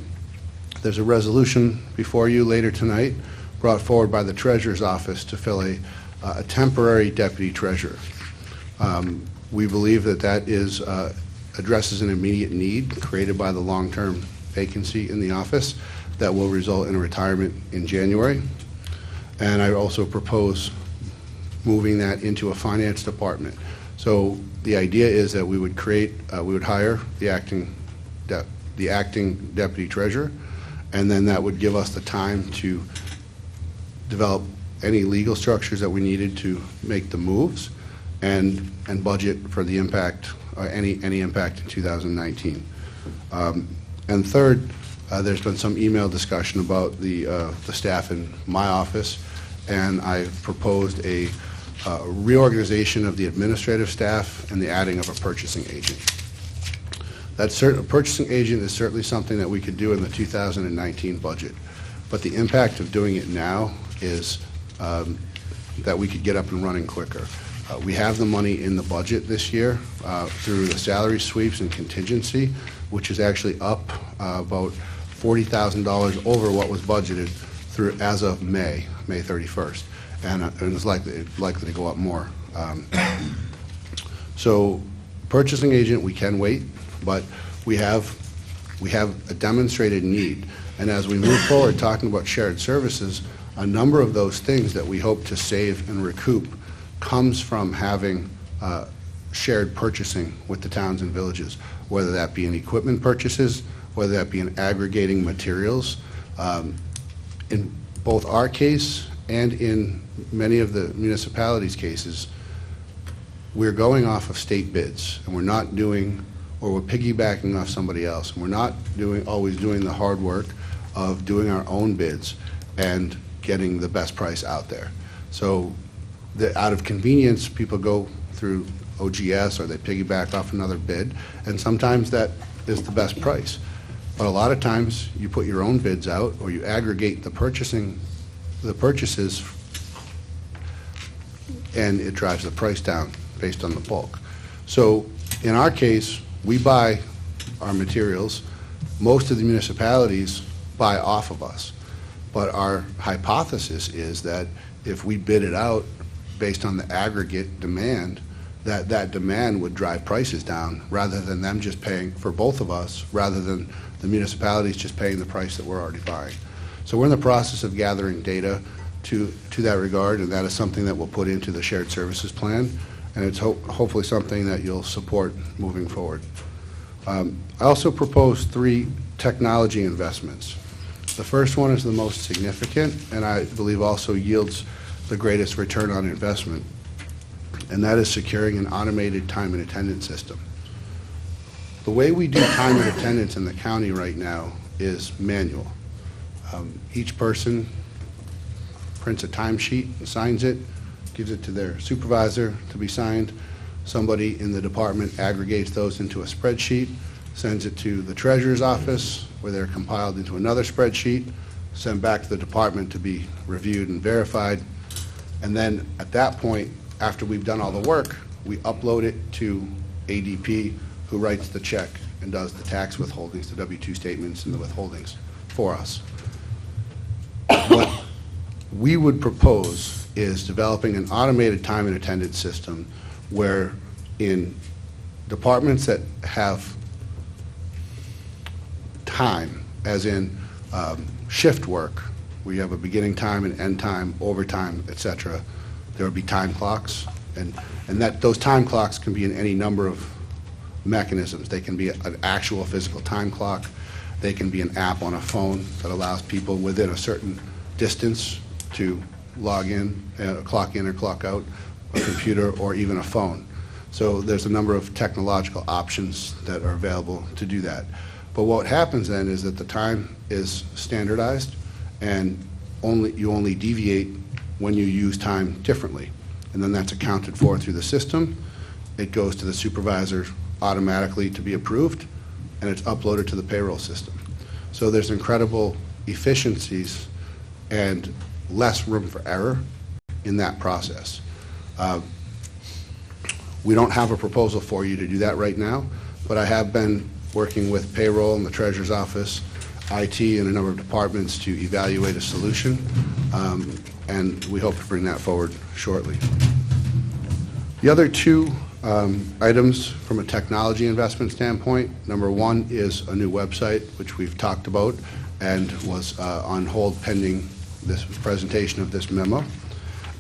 there's a resolution before you later tonight brought forward by the Treasurer's Office to fill a temporary deputy treasurer. We believe that is addresses an immediate need created by the long-term vacancy in the office that will result in a retirement in January. And I also propose moving that into a finance department. So the idea is that we would hire the acting deputy treasurer, and then that would give us the time to develop any legal structures that we needed to make the moves and budget for the impact, any impact in 2019. And third, there's been some email discussion about the staff in my office, and I proposed a reorganization of the administrative staff and the adding of a purchasing agent. A purchasing agent is certainly something that we could do in the 2019 budget, but the impact of doing it now is that we could get up and running quicker. We have the money in the budget this year through the salary sweeps and contingency, which is actually up about $40,000 over what was budgeted through as of May 31st, and it's likely to go up more. So purchasing agent, we can wait, but we have a demonstrated need. And as we move forward talking about shared services, a number of those things that we hope to save and recoup comes from having shared purchasing with the towns and villages, whether that be in equipment purchases, whether that be in aggregating materials. In both our case and in many of the municipalities' cases, we're going off of state bids, and we're not doing, or we're piggybacking off somebody else, and we're not always doing the hard work of doing our own bids and getting the best price out there. So out of convenience, people go through OGS or they piggyback off another bid, and sometimes that is the best price. But a lot of times you put your own bids out, or you aggregate the purchases, and it drives the price down based on the bulk. So in our case, we buy our materials. Most of the municipalities buy off of us. But our hypothesis is that if we bid it out based on the aggregate demand, that demand would drive prices down rather than them just paying for both of us, rather than the municipalities just paying the price that we're already buying. So we're in the process of gathering data to that regard, and that is something that we'll put into the shared services plan, and it's hopefully something that you'll support moving forward. I also proposed 3 technology investments. The first one is the most significant, and I believe also yields the greatest return on investment, and that is securing an automated time and attendance system. The way we do time and attendance in the county right now is manual. Each person prints a timesheet, signs it, gives it to their supervisor to be signed. Somebody in the department aggregates those into a spreadsheet, sends it to the treasurer's office, where they're compiled into another spreadsheet, sent back to the department to be reviewed and verified. And then at that point, after we've done all the work, we upload it to ADP, who writes the check and does the tax withholdings, the W-2 statements and the withholdings for us. What we would propose is developing an automated time and attendance system where in departments that have time, as in shift work, where you have a beginning time and end time, overtime, etc., there would be time clocks, and that those time clocks can be in any number of mechanisms. They can be an actual physical time clock. They can be an app on a phone that allows people within a certain distance to log in, clock in or clock out, a computer, or even a phone. So there's a number of technological options that are available to do that. But what happens then is that the time is standardized, and you only deviate when you use time differently. And then that's accounted for through the system. It goes to the supervisor automatically to be approved, and it's uploaded to the payroll system. So there's incredible efficiencies and less room for error in that process. We don't have a proposal for you to do that right now, but I have been working with payroll and the treasurer's office, IT, and a number of departments to evaluate a solution, and we hope to bring that forward shortly. The other 2 items from a technology investment standpoint, number 1 is a new website, which we've talked about and was on hold pending this presentation of this memo.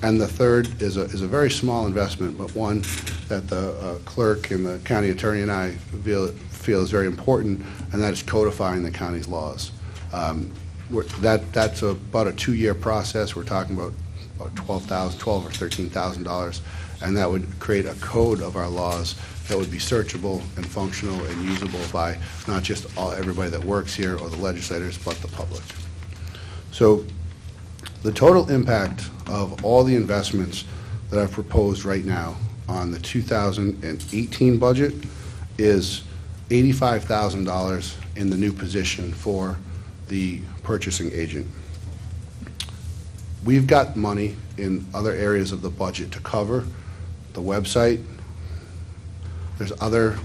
And the third is a very small investment, but one that the clerk and the county attorney and I feel is very important, and that is codifying the county's laws. That's about a 2-year process. We're talking about $12,000 or $13,000, and that would create a code of our laws that would be searchable and functional and usable by not just everybody that works here or the legislators, but the public. So the total impact of all the investments that I've proposed right now on the 2018 budget is $85,000 in the new position for the purchasing agent. We've got money in other areas of the budget to cover the website. There's other,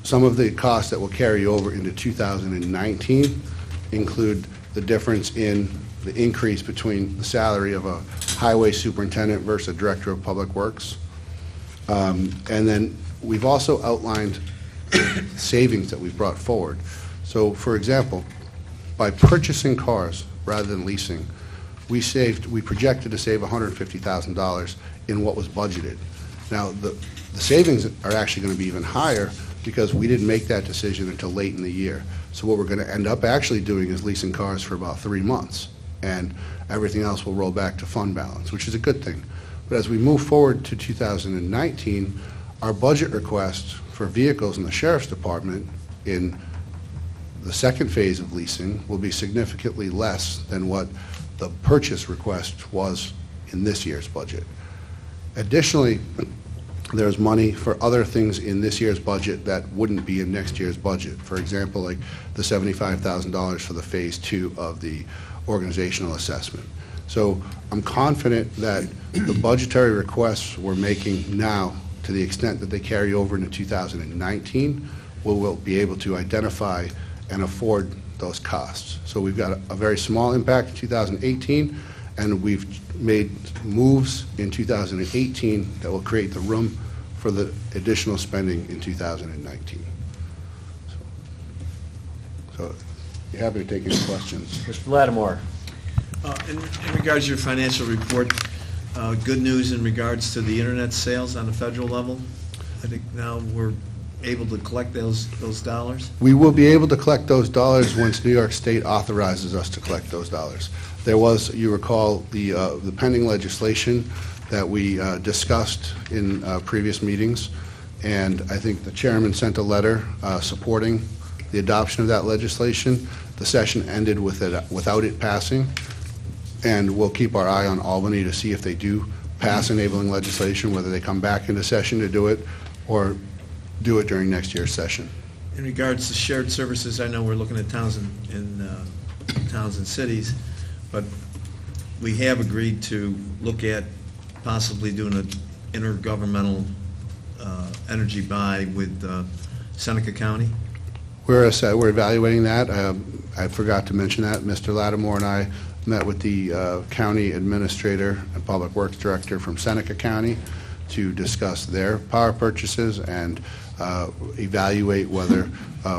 some of the costs that will carry over into 2019 include the difference in the increase between the salary of a highway superintendent versus a director of public works. And then we've also outlined savings that we've brought forward. So, for example, by purchasing cars rather than leasing, we projected to save $150,000 in what was budgeted. Now, the savings are actually going to be even higher because we didn't make that decision until late in the year. So what we're going to end up actually doing is leasing cars for about 3 months, and everything else will roll back to fund balance, which is a good thing. But as we move forward to 2019, our budget request for vehicles in the Sheriff's Department in the second phase of leasing will be significantly less than what the purchase request was in this year's budget. Additionally, there's money for other things in this year's budget that wouldn't be in next year's budget. For example, like the $75,000 for the phase 2 of the organizational assessment. So I'm confident that the budgetary requests we're making now, to the extent that they carry over into 2019, we'll be able to identify and afford those costs. So we've got a very small impact in 2018, and we've made moves in 2018 that will create the room for the additional spending in 2019. So, be happy to take any questions. Mr. Lattimore. In regards to your financial report, good news in regards to the internet sales on the federal level. I think now we're able to collect those dollars. We will be able to collect those dollars once New York State authorizes us to collect those dollars. There was, you recall, the pending legislation that we discussed in previous meetings, and I think the chairman sent a letter supporting the adoption of that legislation. The session ended without it passing, and we'll keep our eye on Albany to see if they do pass enabling legislation, whether they come back into session to do it or do it during next year's session. In regards to shared services, I know we're looking at towns and cities, but we have agreed to look at possibly doing an intergovernmental energy buy with Seneca County. We're evaluating that. I forgot to mention that. Mr. Lattimore and I met with the county administrator and public works director from Seneca County to discuss their power purchases and evaluate whether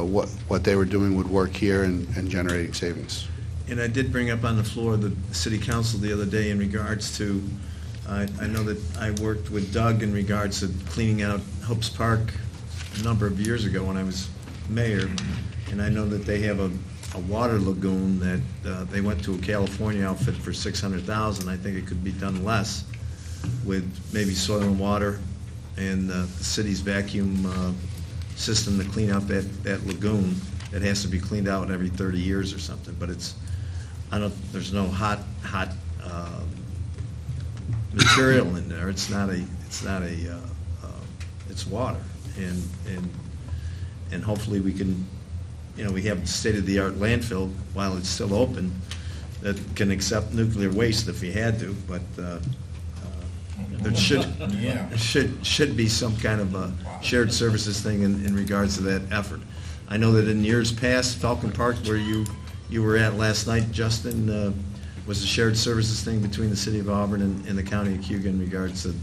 what they were doing would work here and generating savings. And I did bring up on the floor of the city council the other day in regards to, I know that I worked with Doug in regards to cleaning out Hopes Park a number of years ago when I was mayor, and I know that they have a water lagoon that they went to a California outfit for $600,000. I think it could be done less with maybe soil and water and the city's vacuum system to clean out that lagoon. It has to be cleaned out every 30 years or something, but there's no hot material in there. It's water, and hopefully we can, we have state-of-the-art landfill while it's still open that can accept nuclear waste if we had to, but there should be some kind of a shared services thing in regards to that effort. I know that in years past, Falcon Park, where you were at last night, Justin, was a shared services thing between the city of Auburn and the county of Cayuga in regards to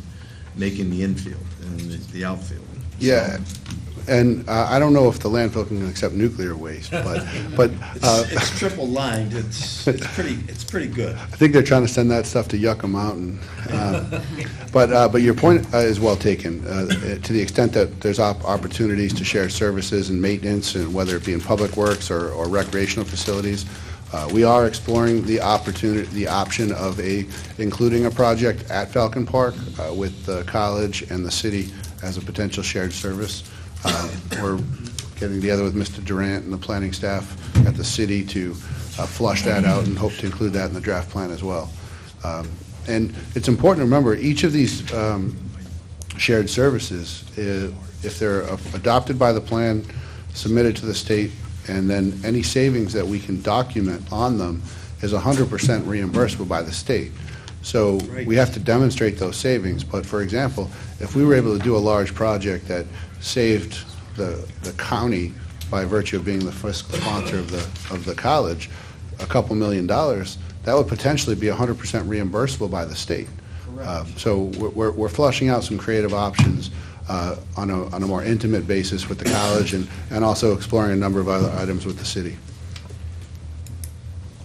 making the infield and the outfield. Yeah, and I don't know if the landfill can accept nuclear waste, but It's triple lined. It's pretty good. I think they're trying to send that stuff to Yucca Mountain. But your point is well taken. To the extent that there's opportunities to share services and maintenance, and whether it be in public works or recreational facilities, we are exploring the option of including a project at Falcon Park with the college and the city as a potential shared service. We're getting together with Mr. Durant and the planning staff at the city to flush that out and hope to include that in the draft plan as well. And it's important to remember, each of these shared services, if they're adopted by the plan, submitted to the state, and then any savings that we can document on them is 100% reimbursable by the state. So we have to demonstrate those savings. But for example, if we were able to do a large project that saved the county by virtue of being the fiscal sponsor of the college a couple $1 million, that would potentially be 100% reimbursable by the state. So we're flushing out some creative options on a more intimate basis with the college, and also exploring a number of other items with the city.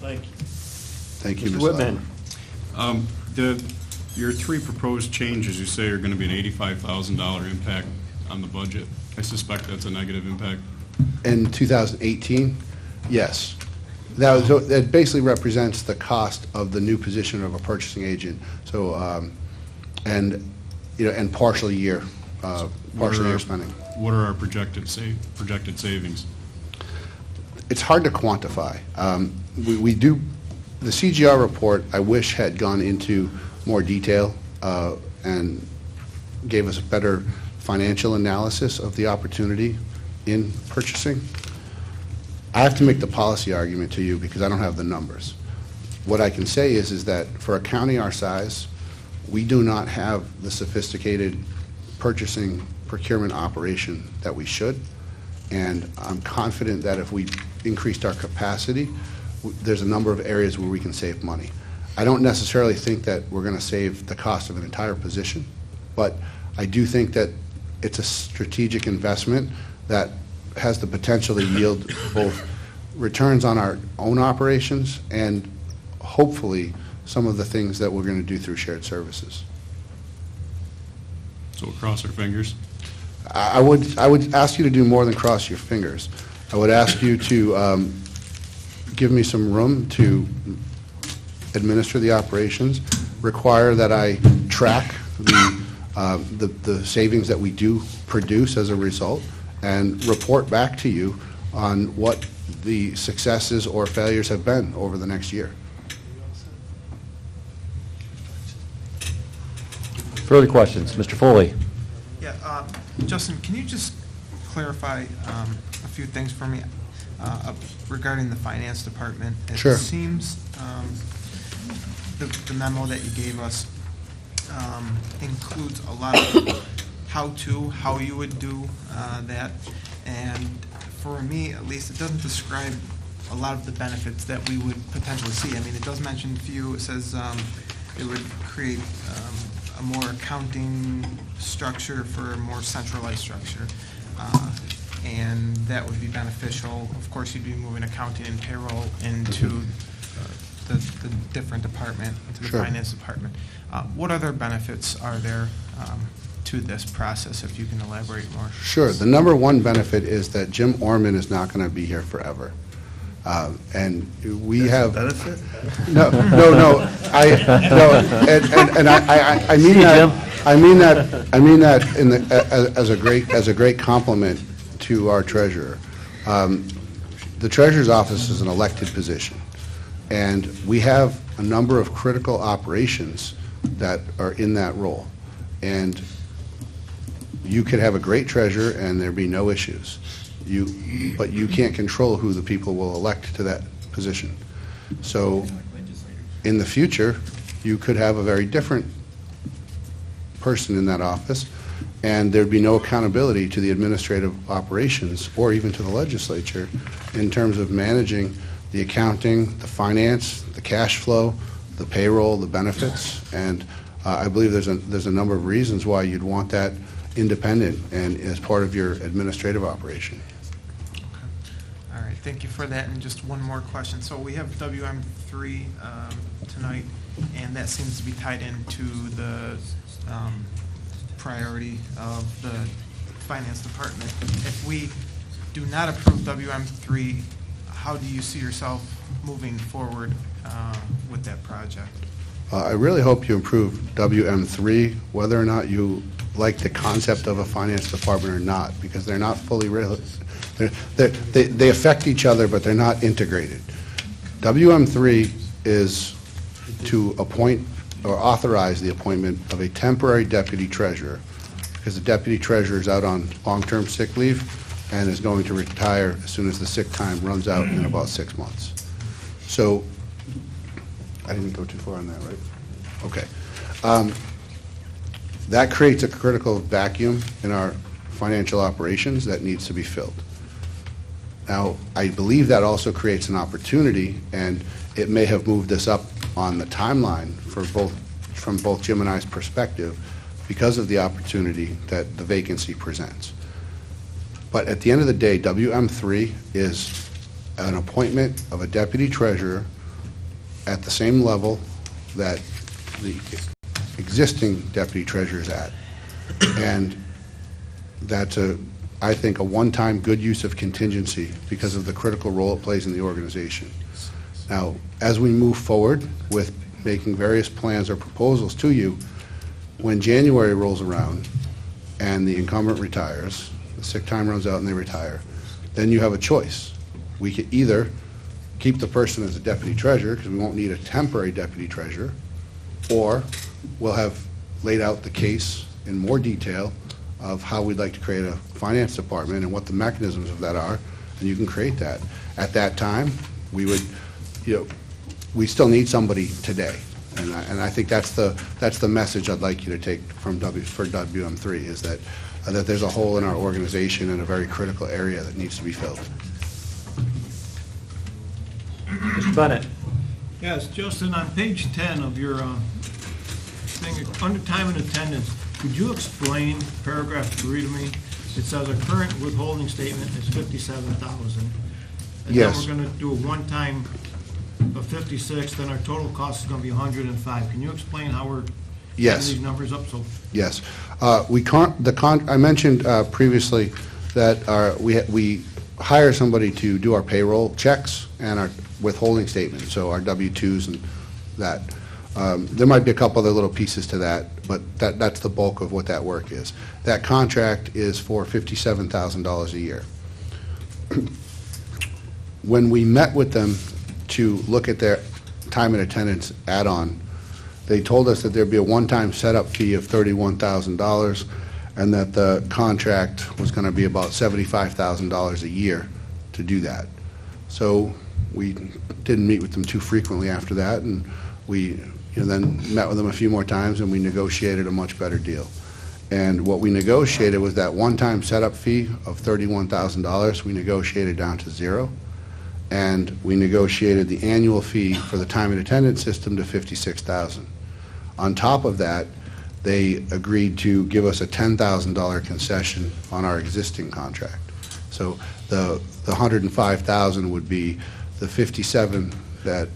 Thank you. Thank you, Mr. Ms. Whitman. Your three proposed changes, you say, are going to be an $85,000 impact on the budget. I suspect that's a negative impact. In 2018, yes. That basically represents the cost of the new position of a purchasing agent. So, and partial year spending. What are our projected savings? It's hard to quantify. We do, the CGR report, I wish had gone into more detail and gave us a better financial analysis of the opportunity in purchasing. I have to make the policy argument to you because I don't have the numbers. What I can say is that for a county our size, we do not have the sophisticated purchasing procurement operation that we should, and I'm confident that if we increased our capacity, there's a number of areas where we can save money. I don't necessarily think that we're going to save the cost of an entire position, but I do think that it's a strategic investment that has the potential to yield both returns on our own operations and hopefully some of the things that we're going to do through shared services. So we'll cross our fingers. I would ask you to do more than cross your fingers. I would ask you to give me some room to administer the operations, require that I track the savings that we do produce as a result, and report back to you on what the successes or failures have been over the next year. Further questions? Mr. Foley? Yeah, Justin, can you just clarify a few things for me regarding the finance department? Sure. It seems the memo that you gave us includes a lot of how you would do that, and for me, at least, it doesn't describe a lot of the benefits that we would potentially see. I mean, it does mention a few. It says it would create a more accounting structure for a more centralized structure, and that would be beneficial. Of course, you'd be moving accounting and payroll into the different department, into the Sure. finance department. What other benefits are there to this process, if you can elaborate more? Sure. The number one benefit is that Jim Orman is not going to be here forever. And we have... Benefit? No. I mean that. I mean that in as a great compliment to our treasurer. The treasurer's office is an elected position, and we have a number of critical operations that are in that role. And you could have a great treasurer and there be no issues. But you can't control who the people will elect to that position. So in the future, you could have a very different person in that office, and there'd be no accountability to the administrative operations or even to the legislature in terms of managing the accounting, the finance, the cash flow, the payroll, the benefits, and I believe there's a number of reasons why you'd want that independent and as part of your administrative operation. All right, thank you for that. And just one more question. So we have WM3 tonight, and that seems to be tied into the priority of the finance department. If we do not approve WM3, how do you see yourself moving forward with that project? I really hope you improve WM3, whether or not you like the concept of a finance department or not, because they're not fully they affect each other, but they're not integrated. WM3 is to appoint or authorize the appointment of a temporary deputy treasurer, because the deputy treasurer is out on long-term sick leave and is going to retire as soon as the sick time runs out in about 6 months. So, I didn't go too far on that, right? Okay. That creates a critical vacuum in our financial operations that needs to be filled. Now, I believe that also creates an opportunity, and it may have moved us up on the timeline from both Jim and I's perspective because of the opportunity that the vacancy presents. But at the end of the day, WM3 is an appointment of a deputy treasurer at the same level that the existing deputy treasurer is at. And that's, I think, a one-time good use of contingency because of the critical role it plays in the organization. Now, as we move forward with making various plans or proposals to you, when January rolls around and the incumbent retires, the sick time runs out and they retire, then you have a choice. We could either keep the person as a deputy treasurer, because we won't need a temporary deputy treasurer, or we'll have laid out the case in more detail of how we'd like to create a finance department and what the mechanisms of that are, and you can create that. At that time, we would, we still need somebody today, and I think that's the message I'd like you to take from for WM3 is that there's a hole in our organization in a very critical area that needs to be filled. Mr. Bennett? Yes, Justin, on page 10 of your thing, under time and attendance, could you explain paragraph 3 to me? It says a current withholding statement is 57,000. Yes. And then we're gonna do a one-time of 56, then our total cost is gonna be 105. Can you explain how we're Yes. setting these numbers up? So Yes. I mentioned previously that we hire somebody to do our payroll checks and our withholding statement, so our W-2s and that. There might be a couple other little pieces to that, but that's the bulk of what that work is. That contract is for $57,000 a year. When we met with them to look at their time and attendance add-on, they told us that there'd be a one-time setup fee of $31,000 and that the contract was going to be about $75,000 a year to do that. So we didn't meet with them too frequently after that, and we then met with them a few more times, and we negotiated a much better deal. And what we negotiated was that one-time setup fee of $31,000, we negotiated down to zero. And we negotiated the annual fee for the time and attendance system to $56,000. On top of that, they agreed to give us a $10,000 concession on our existing contract. So the $105,000 would be the $57,000 that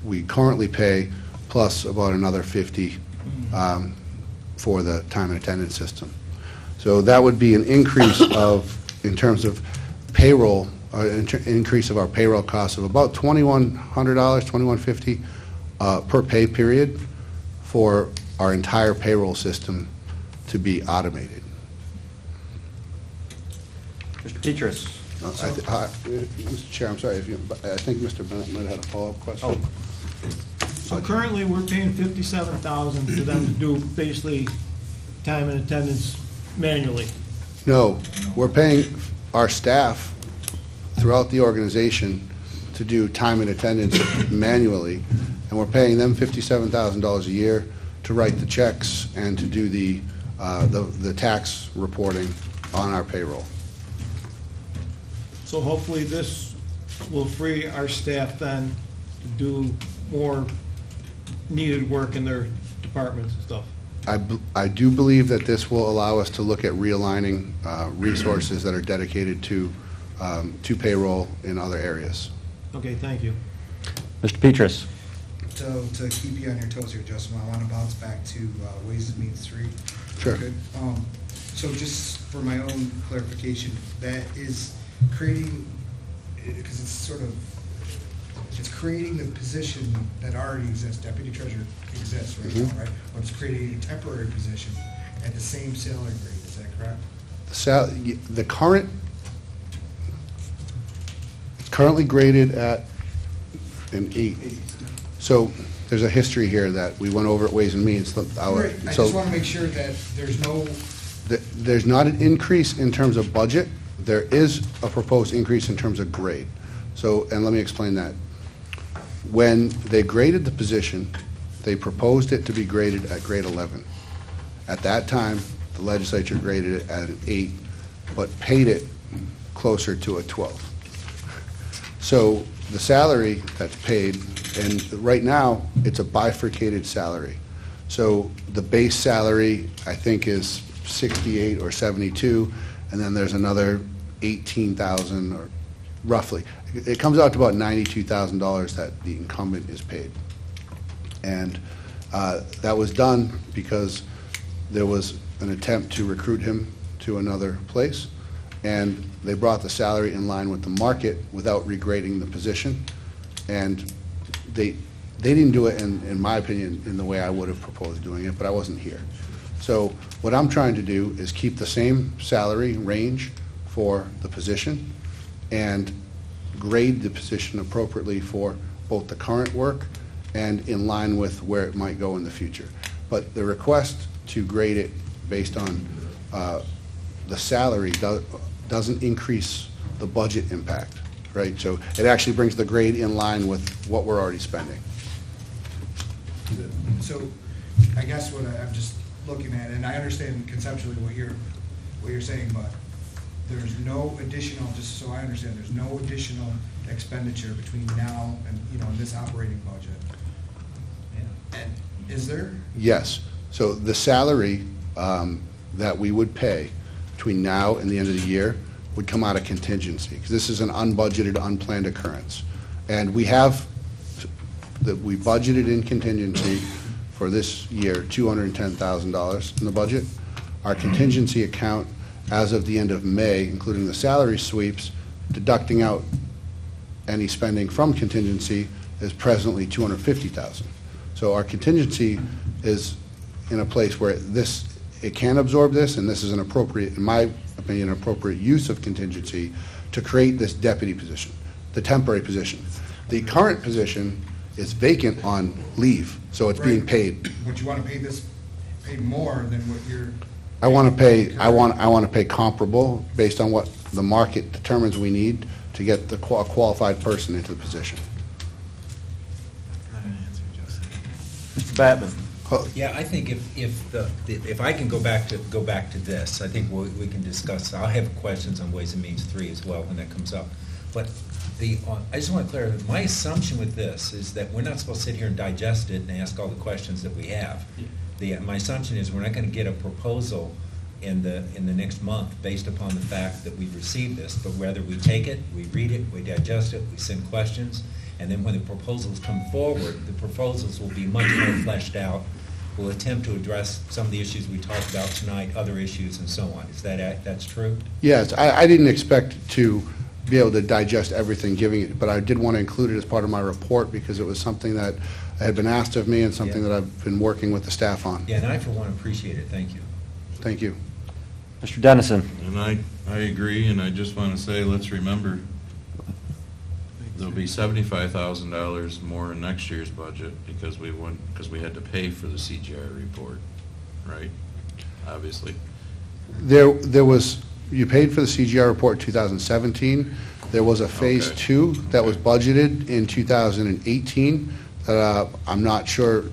we currently pay, plus about another $50,000 for the time and attendance system. So that would be an increase in terms of payroll, increase of our payroll costs of about $2,100, $2,150 per pay period for our entire payroll system to be automated. Mr. Petras. Mr. Chair, I'm sorry, I think Mr. Bennett might have had a follow-up question. So currently, we're paying $57,000 for them to do basically time and attendance manually. No, we're paying our staff throughout the organization to do time and attendance manually, and we're paying them $57,000 a year to write the checks and to do the tax reporting on our payroll. So hopefully this will free our staff then to do more needed work in their departments and stuff. I do believe that this will allow us to look at realigning resources that are dedicated to payroll in other areas. Okay, thank you. Mr. Petras. So to keep you on your toes here, Justin, I want to bounce back to Ways and Means 3. Sure. Good. So just for my own clarification, that is creating, because it's creating the position that already exists. Deputy Treasurer exists right now, right? But it's creating a temporary position at the same salary grade. Is that correct? The currently graded at an 8. So there's a history here that we went over at Ways and Means. Right. I just want to make sure that there's no... There's not an increase in terms of budget. There is a proposed increase in terms of grade. So, and let me explain that. When they graded the position, they proposed it to be graded at grade 11. At that time, the legislature graded it at an 8, but paid it closer to a 12. So the salary that's paid, and right now, it's a bifurcated salary. So the base salary, I think, is 68 or 72, and then there's another 18,000 or roughly. It comes out to about $92,000 that the incumbent is paid. And that was done because there was an attempt to recruit him to another place, and they brought the salary in line with the market without regrading the position. And they didn't do it, in my opinion, in the way I would have proposed doing it, but I wasn't here. So what I'm trying to do is keep the same salary range for the position and grade the position appropriately for both the current work and in line with where it might go in the future. But the request to grade it based on the salary doesn't increase the budget impact, right? So it actually brings the grade in line with what we're already spending. So I guess what I'm just looking at, and I understand conceptually what you're saying, but there's no additional, just so I understand, there's no additional expenditure between now and, in this operating budget And is there? Yes. So the salary that we would pay between now and the end of the year would come out of contingency, because this is an unbudgeted, unplanned occurrence. And we budgeted in contingency for this year $210,000 in the budget. Our contingency account, as of the end of May, including the salary sweeps, deducting out any spending from contingency, is presently $250,000. So our contingency is in a place where it can absorb this, and this is an appropriate, in my opinion, an appropriate use of contingency to create this deputy position, the temporary position. The current position is vacant on leave, so it's being paid. Would you want to pay more than what you're? I want to pay comparable based on what the market determines we need to get the qualified person into the position. Mr. Batman? Yeah, I think if I can go back to this, I think we can discuss. I'll have questions on Ways and Means 3 as well when that comes up. But I just want to clarify, my assumption with this is that we're not supposed to sit here and digest it and ask all the questions that we have. My assumption is we're not going to get a proposal in the next month based upon the fact that we've received this, but whether we take it, we read it, we digest it, we send questions, and then when the proposals come forward, the proposals will be much more fleshed out. We'll attempt to address some of the issues we talked about tonight, other issues, and so on. Is that's true? Yes, I didn't expect to be able to digest everything, giving it, but I did want to include it as part of my report because it was something that had been asked of me and something that I've been working with the staff on. Yeah, and I, for one, appreciate it. Thank you. Thank you. Mr. Dennison? And I agree, and I just want to say, let's remember, there'll be $75,000 more in next year's budget because we had to pay for the CGI report, right? Obviously. There was, you paid for the CGR report in 2017. There was a Phase 2 that was budgeted in 2018 that I'm not sure,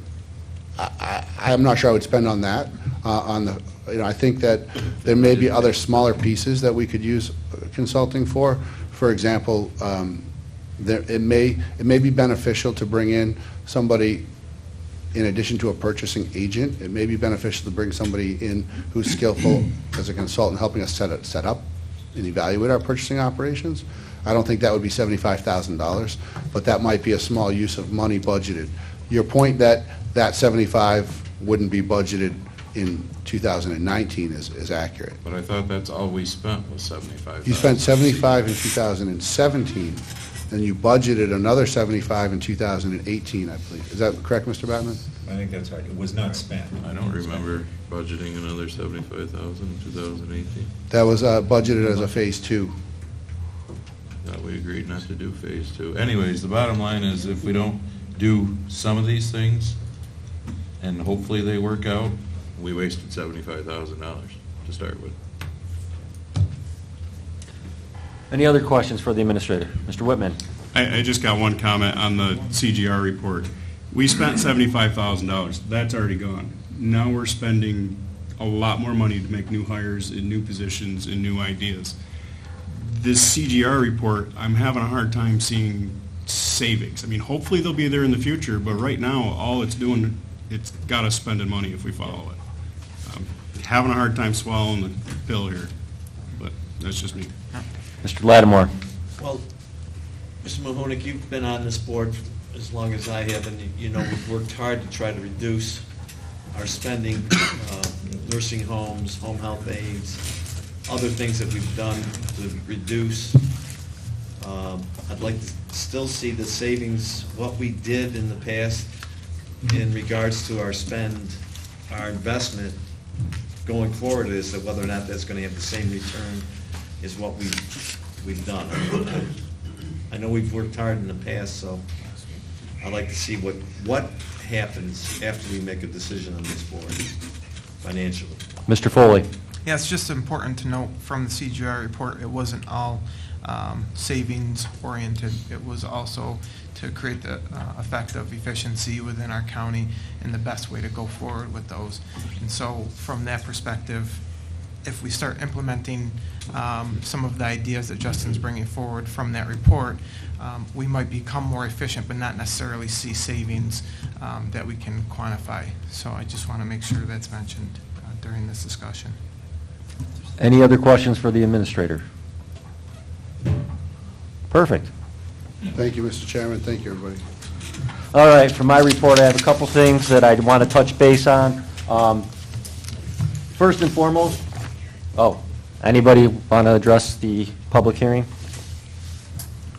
I'm not sure I would spend on that. I think that there may be other smaller pieces that we could use consulting for. For example, it may be beneficial to bring in somebody in addition to a purchasing agent. It may be beneficial to bring somebody in who's skillful as a consultant, helping us set up and evaluate our purchasing operations. I don't think that would be $75,000, but that might be a small use of money budgeted. Your point that 75 wouldn't be budgeted in 2019 is accurate. But I thought that's all we spent was $75,000. You spent 75 in 2017, and you budgeted another 75 in 2018, I believe. Is that correct, Mr. Batman? I think that's right. It was not spent. I don't remember budgeting another $75,000 in 2018. That was budgeted as a Phase 2. Thought we agreed not to do Phase 2. Anyways, the bottom line is if we don't do some of these things, and hopefully they work out, we wasted $75,000 to start with. Any other questions for the administrator? Mr. Whitman? I just got one comment on the CGR report. We spent $75,000. That's already gone. Now we're spending a lot more money to make new hires in new positions and new ideas. This CGR report, I'm having a hard time seeing savings. I mean, hopefully they'll be there in the future, but right now, all it's doing, it's got us spending money if we follow it. Having a hard time swallowing the pill here, but that's just me. Mr. Lattimore? Well, Mr. Mahonik, you've been on this board as long as I have, and you know we've worked hard to try to reduce our spending, nursing homes, home health aides, other things that we've done to reduce. I'd like to still see the savings, what we did in the past in regards to our spend, our investment going forward, is that whether or not that's going to have the same return is what we've done. I know we've worked hard in the past, so I'd like to see what happens after we make a decision on this board financially. Mr. Foley? Yeah, it's just important to note from the CGR report, it wasn't all savings oriented. It was also to create the effect of efficiency within our county and the best way to go forward with those. And so from that perspective, if we start implementing some of the ideas that Justin's bringing forward from that report, we might become more efficient, but not necessarily see savings that we can quantify. So I just want to make sure that's mentioned during this discussion. Any other questions for the administrator? Perfect. Thank you, Mr. Chairman. Thank you, everybody. All right, for my report, I have a couple things that I want to touch base on. First and foremost, anybody want to address the public hearing?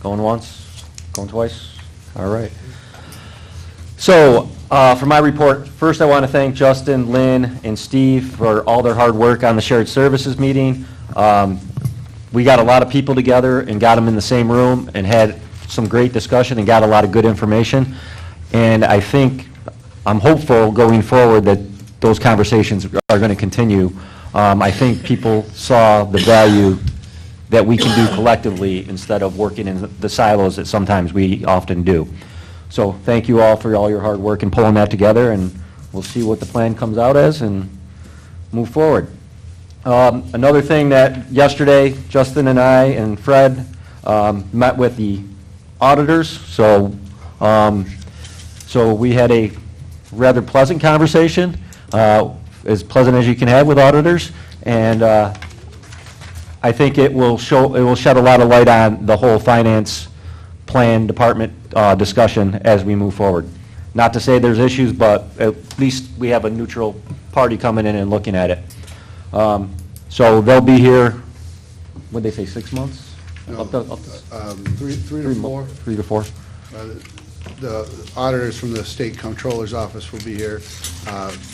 Going once, going twice? All right. So, for my report, first I want to thank Justin, Lynn, and Steve for all their hard work on the shared services meeting. We got a lot of people together and got them in the same room and had some great discussion and got a lot of good information. And I'm hopeful going forward that those conversations are going to continue. I think people saw the value that we can do collectively instead of working in the silos that sometimes we often do. So thank you all for all your hard work in pulling that together, and we'll see what the plan comes out as and move forward. Another thing that yesterday, Justin and I and Fred met with the auditors, so we had a rather pleasant conversation, as pleasant as you can have with auditors, and I think it will shed a lot of light on the whole finance plan department discussion as we move forward. Not to say there's issues, but at least we have a neutral party coming in and looking at it. So they'll be here, what'd they say, 6 months? No, three to four. 3 to 4. The auditors from the state comptroller's office will be here.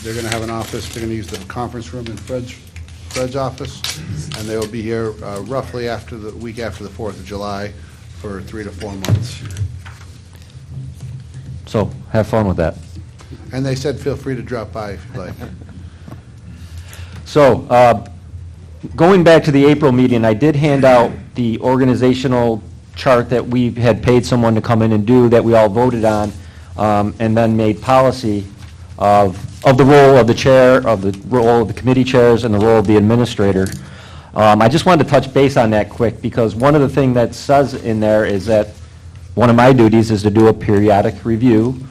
They're going to have an office. They're going to use the conference room in Fred's office, and they will be here roughly after the week after the 4th of July for 3 to 4 months. So have fun with that. And they said feel free to drop by if you'd like. So going back to the April meeting, I did hand out the organizational chart that we had paid someone to come in and do that we all voted on, and then made policy of the role of the chair, of the role of the committee chairs, and the role of the administrator. I just wanted to touch base on that quick, because one of the things that says in there is that one of my duties is to do a periodic review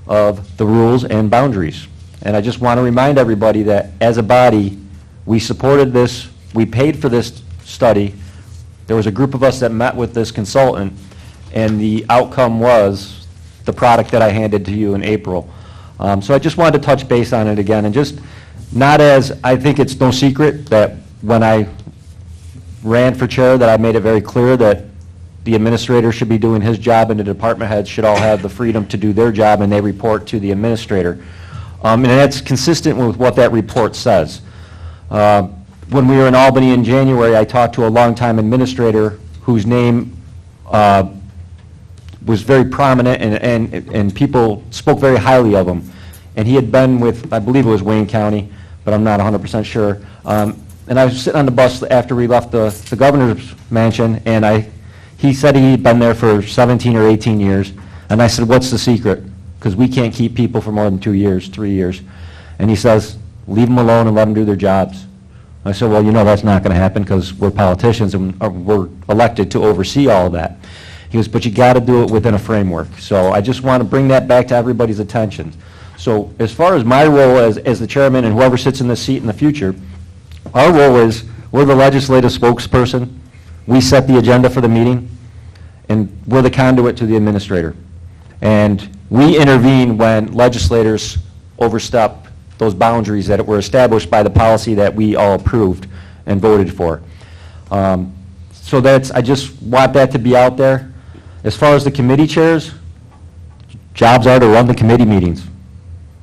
of the rules and boundaries. And I just want to remind everybody that as a body, we supported this, we paid for this study. There was a group of us that met with this consultant, and the outcome was the product that I handed to you in April. So I just wanted to touch base on it again, and just not as, I think it's no secret that when I ran for chair that I made it very clear that the administrator should be doing his job and the department heads should all have the freedom to do their job, and they report to the administrator. And that's consistent with what that report says. When we were in Albany in January, I talked to a longtime administrator whose name was very prominent, and people spoke very highly of him. And he had been with, I believe it was Wayne County, but I'm not 100% sure. And I was sitting on the bus after we left the governor's mansion, and he said he'd been there for 17 or 18 years. And I said, what's the secret? Because we can't keep people for more than 2 years, 3 years. And he says, leave them alone and let them do their jobs. I said, well, you know that's not going to happen because we're politicians and we're elected to oversee all of that. He goes, but you got to do it within a framework. So I just want to bring that back to everybody's attention. So as far as my role as the chairman and whoever sits in this seat in the future, our role is we're the legislative spokesperson. We set the agenda for the meeting, and we're the conduit to the administrator. And we intervene when legislators overstep those boundaries that were established by the policy that we all approved and voted for. So I just want that to be out there. As far as the committee chairs, jobs are to run the committee meetings.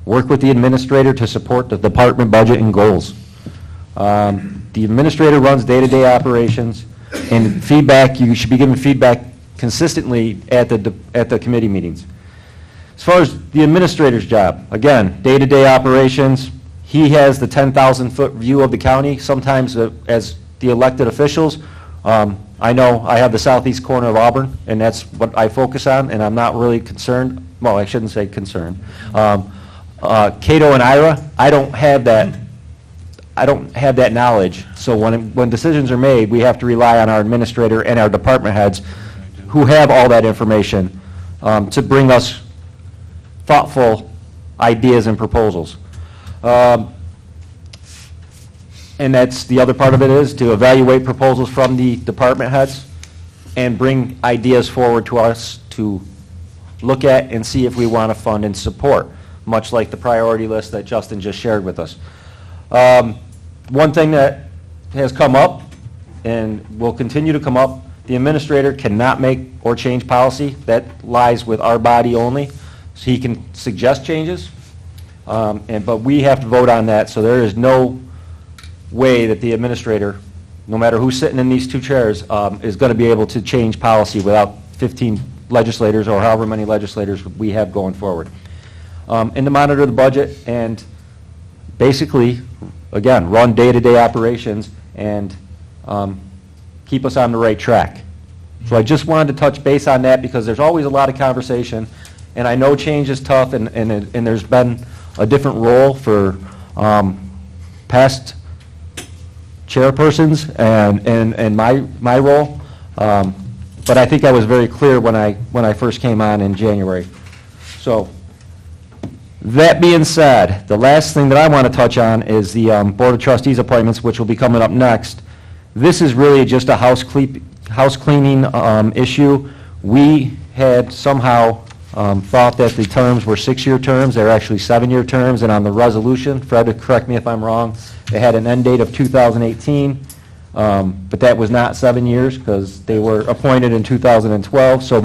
Work with the administrator to support the department budget and goals. The administrator runs day-to-day operations, and feedback, you should be giving feedback consistently at the committee meetings. As far as the administrator's job, again, day-to-day operations, he has the 10,000-foot view of the county. Sometimes as the elected officials, I know I have the southeast corner of Auburn, and that's what I focus on, and I'm not really concerned. Well, I shouldn't say concerned. Cato and Ira, I don't have that I don't have that knowledge. So when decisions are made, we have to rely on our administrator and our department heads who have all that information to bring us thoughtful ideas and proposals. And that's, the other part of it is to evaluate proposals from the department heads and bring ideas forward to us to look at and see if we want to fund and support, much like the priority list that Justin just shared with us. One thing that has come up and will continue to come up, the administrator cannot make or change policy. That lies with our body only. So he can suggest changes, but we have to vote on that, so there is no way that the administrator, no matter who's sitting in these two chairs, is going to be able to change policy without 15 legislators or however many legislators we have going forward. And to monitor the budget and basically, again, run day-to-day operations and keep us on the right track. So I just wanted to touch base on that because there's always a lot of conversation, and I know change is tough, and there's been a different role for past chairpersons and my role, but I think I was very clear when I first came on in January. So that being said, the last thing that I want to touch on is the Board of Trustees appointments, which will be coming up next. This is really just a house cleaning issue. We had somehow thought that the terms were 6-year terms. They're actually 7-year terms, and on the resolution, Fred, correct me if I'm wrong, they had an end date of 2018, but that was not 7 years because they were appointed in 2012, so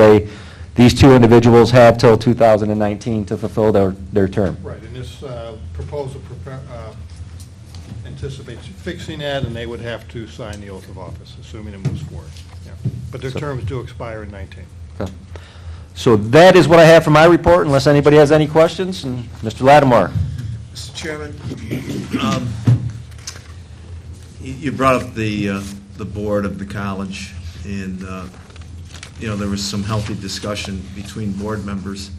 these two individuals have till 2019 to fulfill their term. Right, and this proposal anticipates fixing that, and they would have to sign the oath of office, assuming it moves forward. Yeah. But their terms do expire in 19. Okay. So that is what I have for my report, unless anybody has any questions. And Mr. Lattimore. Mr. Chairman, you brought up the board of the college, and there was some healthy discussion between board members.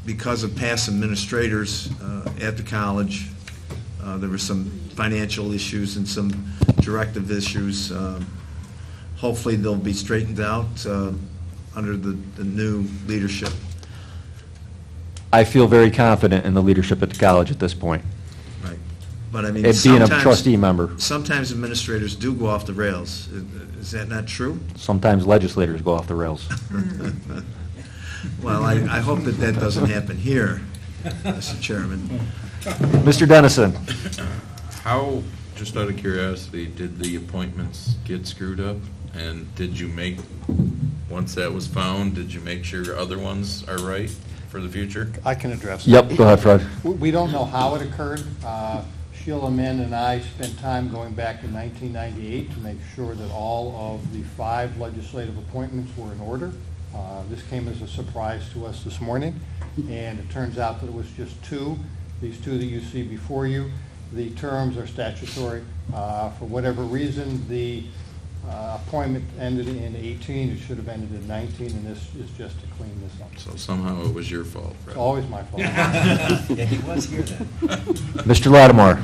Because of past administrators at the college, there were some financial issues and some directive issues. Hopefully they'll be straightened out under the new leadership. I feel very confident in the leadership at the college at this point. Right. But I mean, And being a trustee member. Sometimes administrators do go off the rails. Is that not true? Sometimes legislators go off the rails. Well, I hope that doesn't happen here, Mr. Chairman. Mr. Dennison. How, just out of curiosity, did the appointments get screwed up? And did you make, once that was found, did you make sure other ones are right for the future? I can address Yep, go ahead, Fred. We don't know how it occurred. Sheila Min and I spent time going back to 1998 to make sure that all of the 5 legislative appointments were in order. This came as a surprise to us this morning, and it turns out that it was just 2. These 2 that you see before you, the terms are statutory. For whatever reason, the appointment ended in 18. It should have ended in 19, and this is just to clean this up. So somehow it was your fault, right? It's always my fault. Yeah, he was here then. Mr. Lattimore.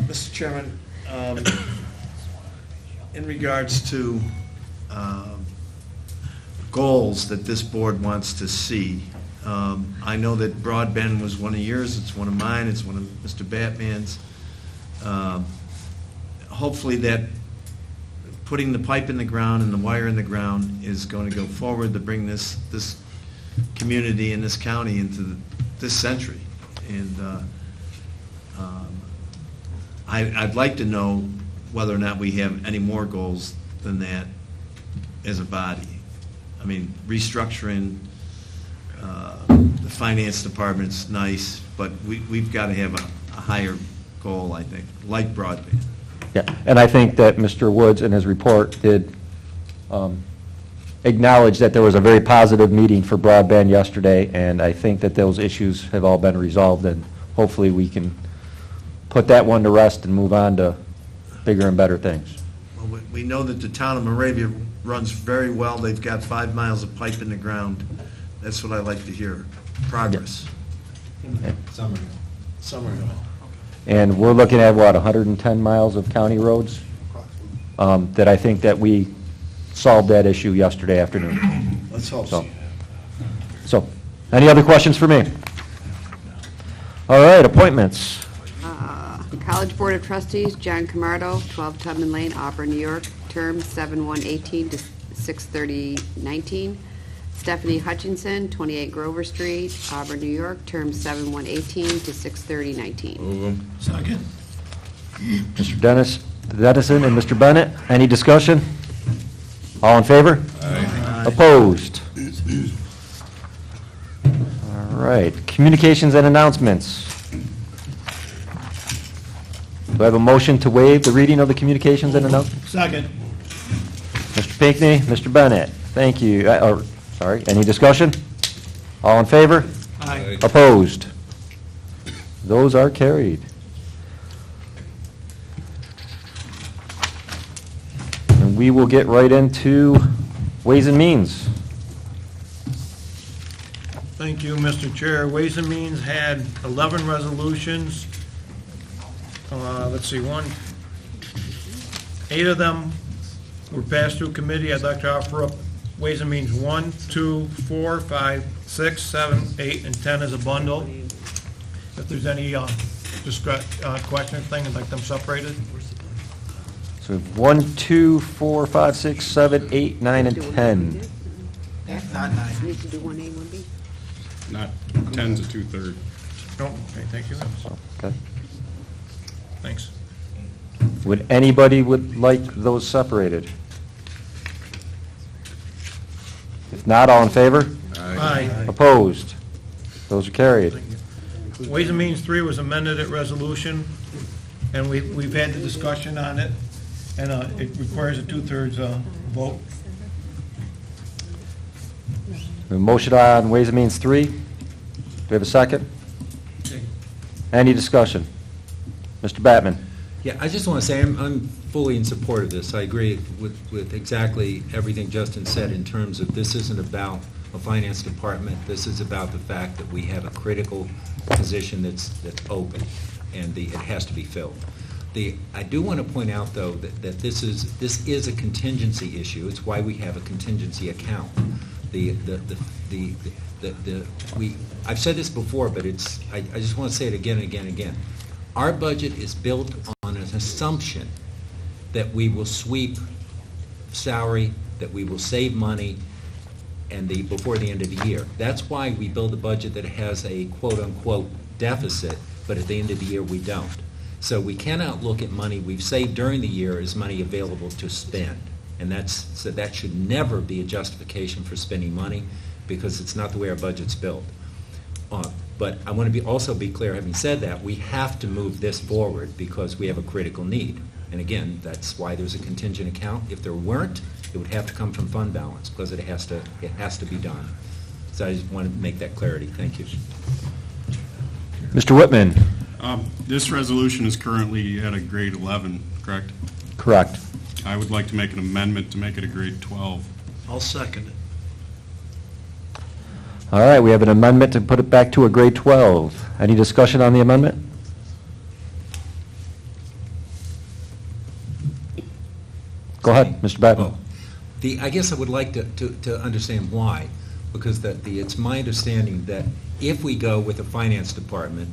Mr. Chairman, in regards to goals that this board wants to see, I know that broadband was one of yours, it's one of mine, it's one of Mr. Batman's. Hopefully that putting the pipe in the ground and the wire in the ground is going to go forward to bring this community in this county into this century. And I'd like to know whether or not we have any more goals than that as a body. I mean, restructuring the finance department's nice, but we've got to have a higher goal, I think, like broadband. Yeah, and I think that Mr. Woods in his report did acknowledge that there was a very positive meeting for broadband yesterday, and I think that those issues have all been resolved, and hopefully we can put that one to rest and move on to bigger and better things. Well, we know that the town of Moravia runs very well. They've got 5 miles of pipe in the ground. That's what I like to hear. Progress. Somerville. And we're looking at, what, 110 miles of county roads? That I think that we solved that issue yesterday afternoon. Let's hope So, any other questions for me? All right, appointments. College Board of Trustees, John Camardo, 12 Tubman Lane, Auburn, New York, term 7/1/18 to 6/30/19. Stephanie Hutchinson, 28 Grover Street, Auburn, New York, term 7/1/18 to 6/30/19. Move 'em. Second. Mr. Dennison and Mr. Bennett, any discussion? All in favor? Aye. Opposed? All right, communications and announcements. Do I have a motion to waive the reading of the communications and announcements? Second. Mr. Pinckney, Mr. Bennett, thank you. Any discussion? All in favor? Aye. Opposed? Those are carried. And we will get right into Ways and Means. Thank you, Mr. Chair. Ways and Means had 11 resolutions. Let's see, 8 of them were passed through committee. I'd like to offer up Ways and Means 1, 2, 4, 5, 6, 7, 8, and 10 as a bundle. If there's any question or thing, I'd like them separated. So 1, 2, 4, 5, 6, 7, 8, 9, and 10. Not 9. Need to do 1A, 1B? Not 10's a 2/3. Oh, okay, thank you. Okay. Thanks. Would anybody would like those separated? If not, all in favor? Aye. Opposed? Those are carried. Ways and Means 3 was amended at resolution, and we've had the discussion on it, and it requires a 2/3 vote. A motion on Ways and Means 3. Do we have a second? Any discussion? Mr. Batman? Yeah, I just want to say I'm fully in support of this. I agree with exactly everything Justin said in terms of this isn't about a finance department. This is about the fact that we have a critical position that's open, and it has to be filled. I do want to point out, though, that this is a contingency issue. It's why we have a contingency account. I've said this before, but I just want to say it again and again and again. Our budget is built on an assumption that we will sweep salary, that we will save money, and before the end of the year. That's why we build a budget that has a quote-unquote deficit, but at the end of the year we don't. So we cannot look at money we've saved during the year as money available to spend. And so that should never be a justification for spending money, because it's not the way our budget's built. But I want to also be clear, having said that, we have to move this forward because we have a critical need. And again, that's why there's a contingent account. If there weren't, it would have to come from fund balance because it has to be done. So I just want to make that clarity. Thank you. Mr. Whitman? This resolution is currently at a grade 11, correct? Correct. I would like to make an amendment to make it a grade 12. I'll second it. All right, we have an amendment to put it back to a grade 12. Any discussion on the amendment? Go ahead, Mr. Batman. I guess I would like to understand why, because it's my understanding that if we go with the finance department,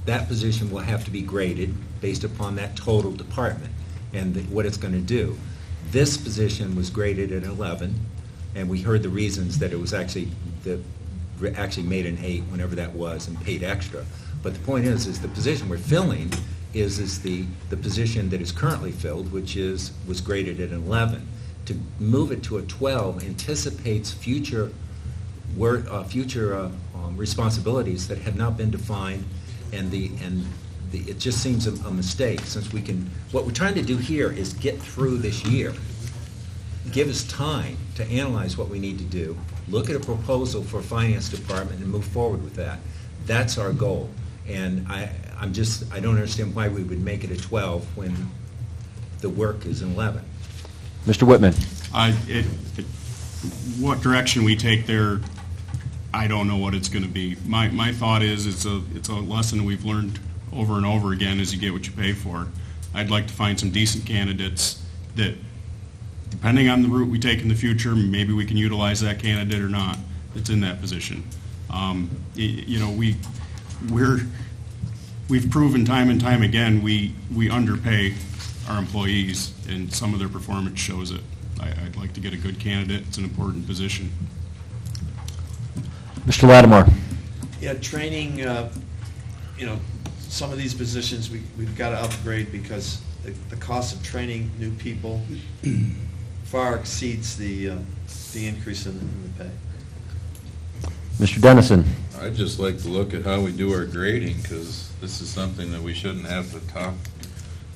that position will have to be graded based upon that total department and what it's going to do. This position was graded at 11, and we heard the reasons that it was actually made an 8, whenever that was, and paid extra. But the point is the position we're filling is the position that is currently filled, which was graded at an 11. To move it to a 12 anticipates future responsibilities that have not been defined, and it just seems a mistake, since what we're trying to do here is get through this year. Give us time to analyze what we need to do, look at a proposal for a finance department and move forward with that. That's our goal. And I don't understand why we would make it a 12 when the work is an 11. Mr. Whitman. What direction we take there, I don't know what it's going to be. My thought is it's a lesson we've learned over and over again is you get what you pay for. I'd like to find some decent candidates that, depending on the route we take in the future, maybe we can utilize that candidate or not, that's in that position. You know, we've proven time and time again, we underpay our employees, and some of their performance shows it. I'd like to get a good candidate. It's an important position. Mr. Lattimore. Yeah, training, you know, some of these positions we've got to upgrade because the cost of training new people far exceeds the increase in the pay. Mr. Dennison. I'd just like to look at how we do our grading, because this is something that we shouldn't have to talk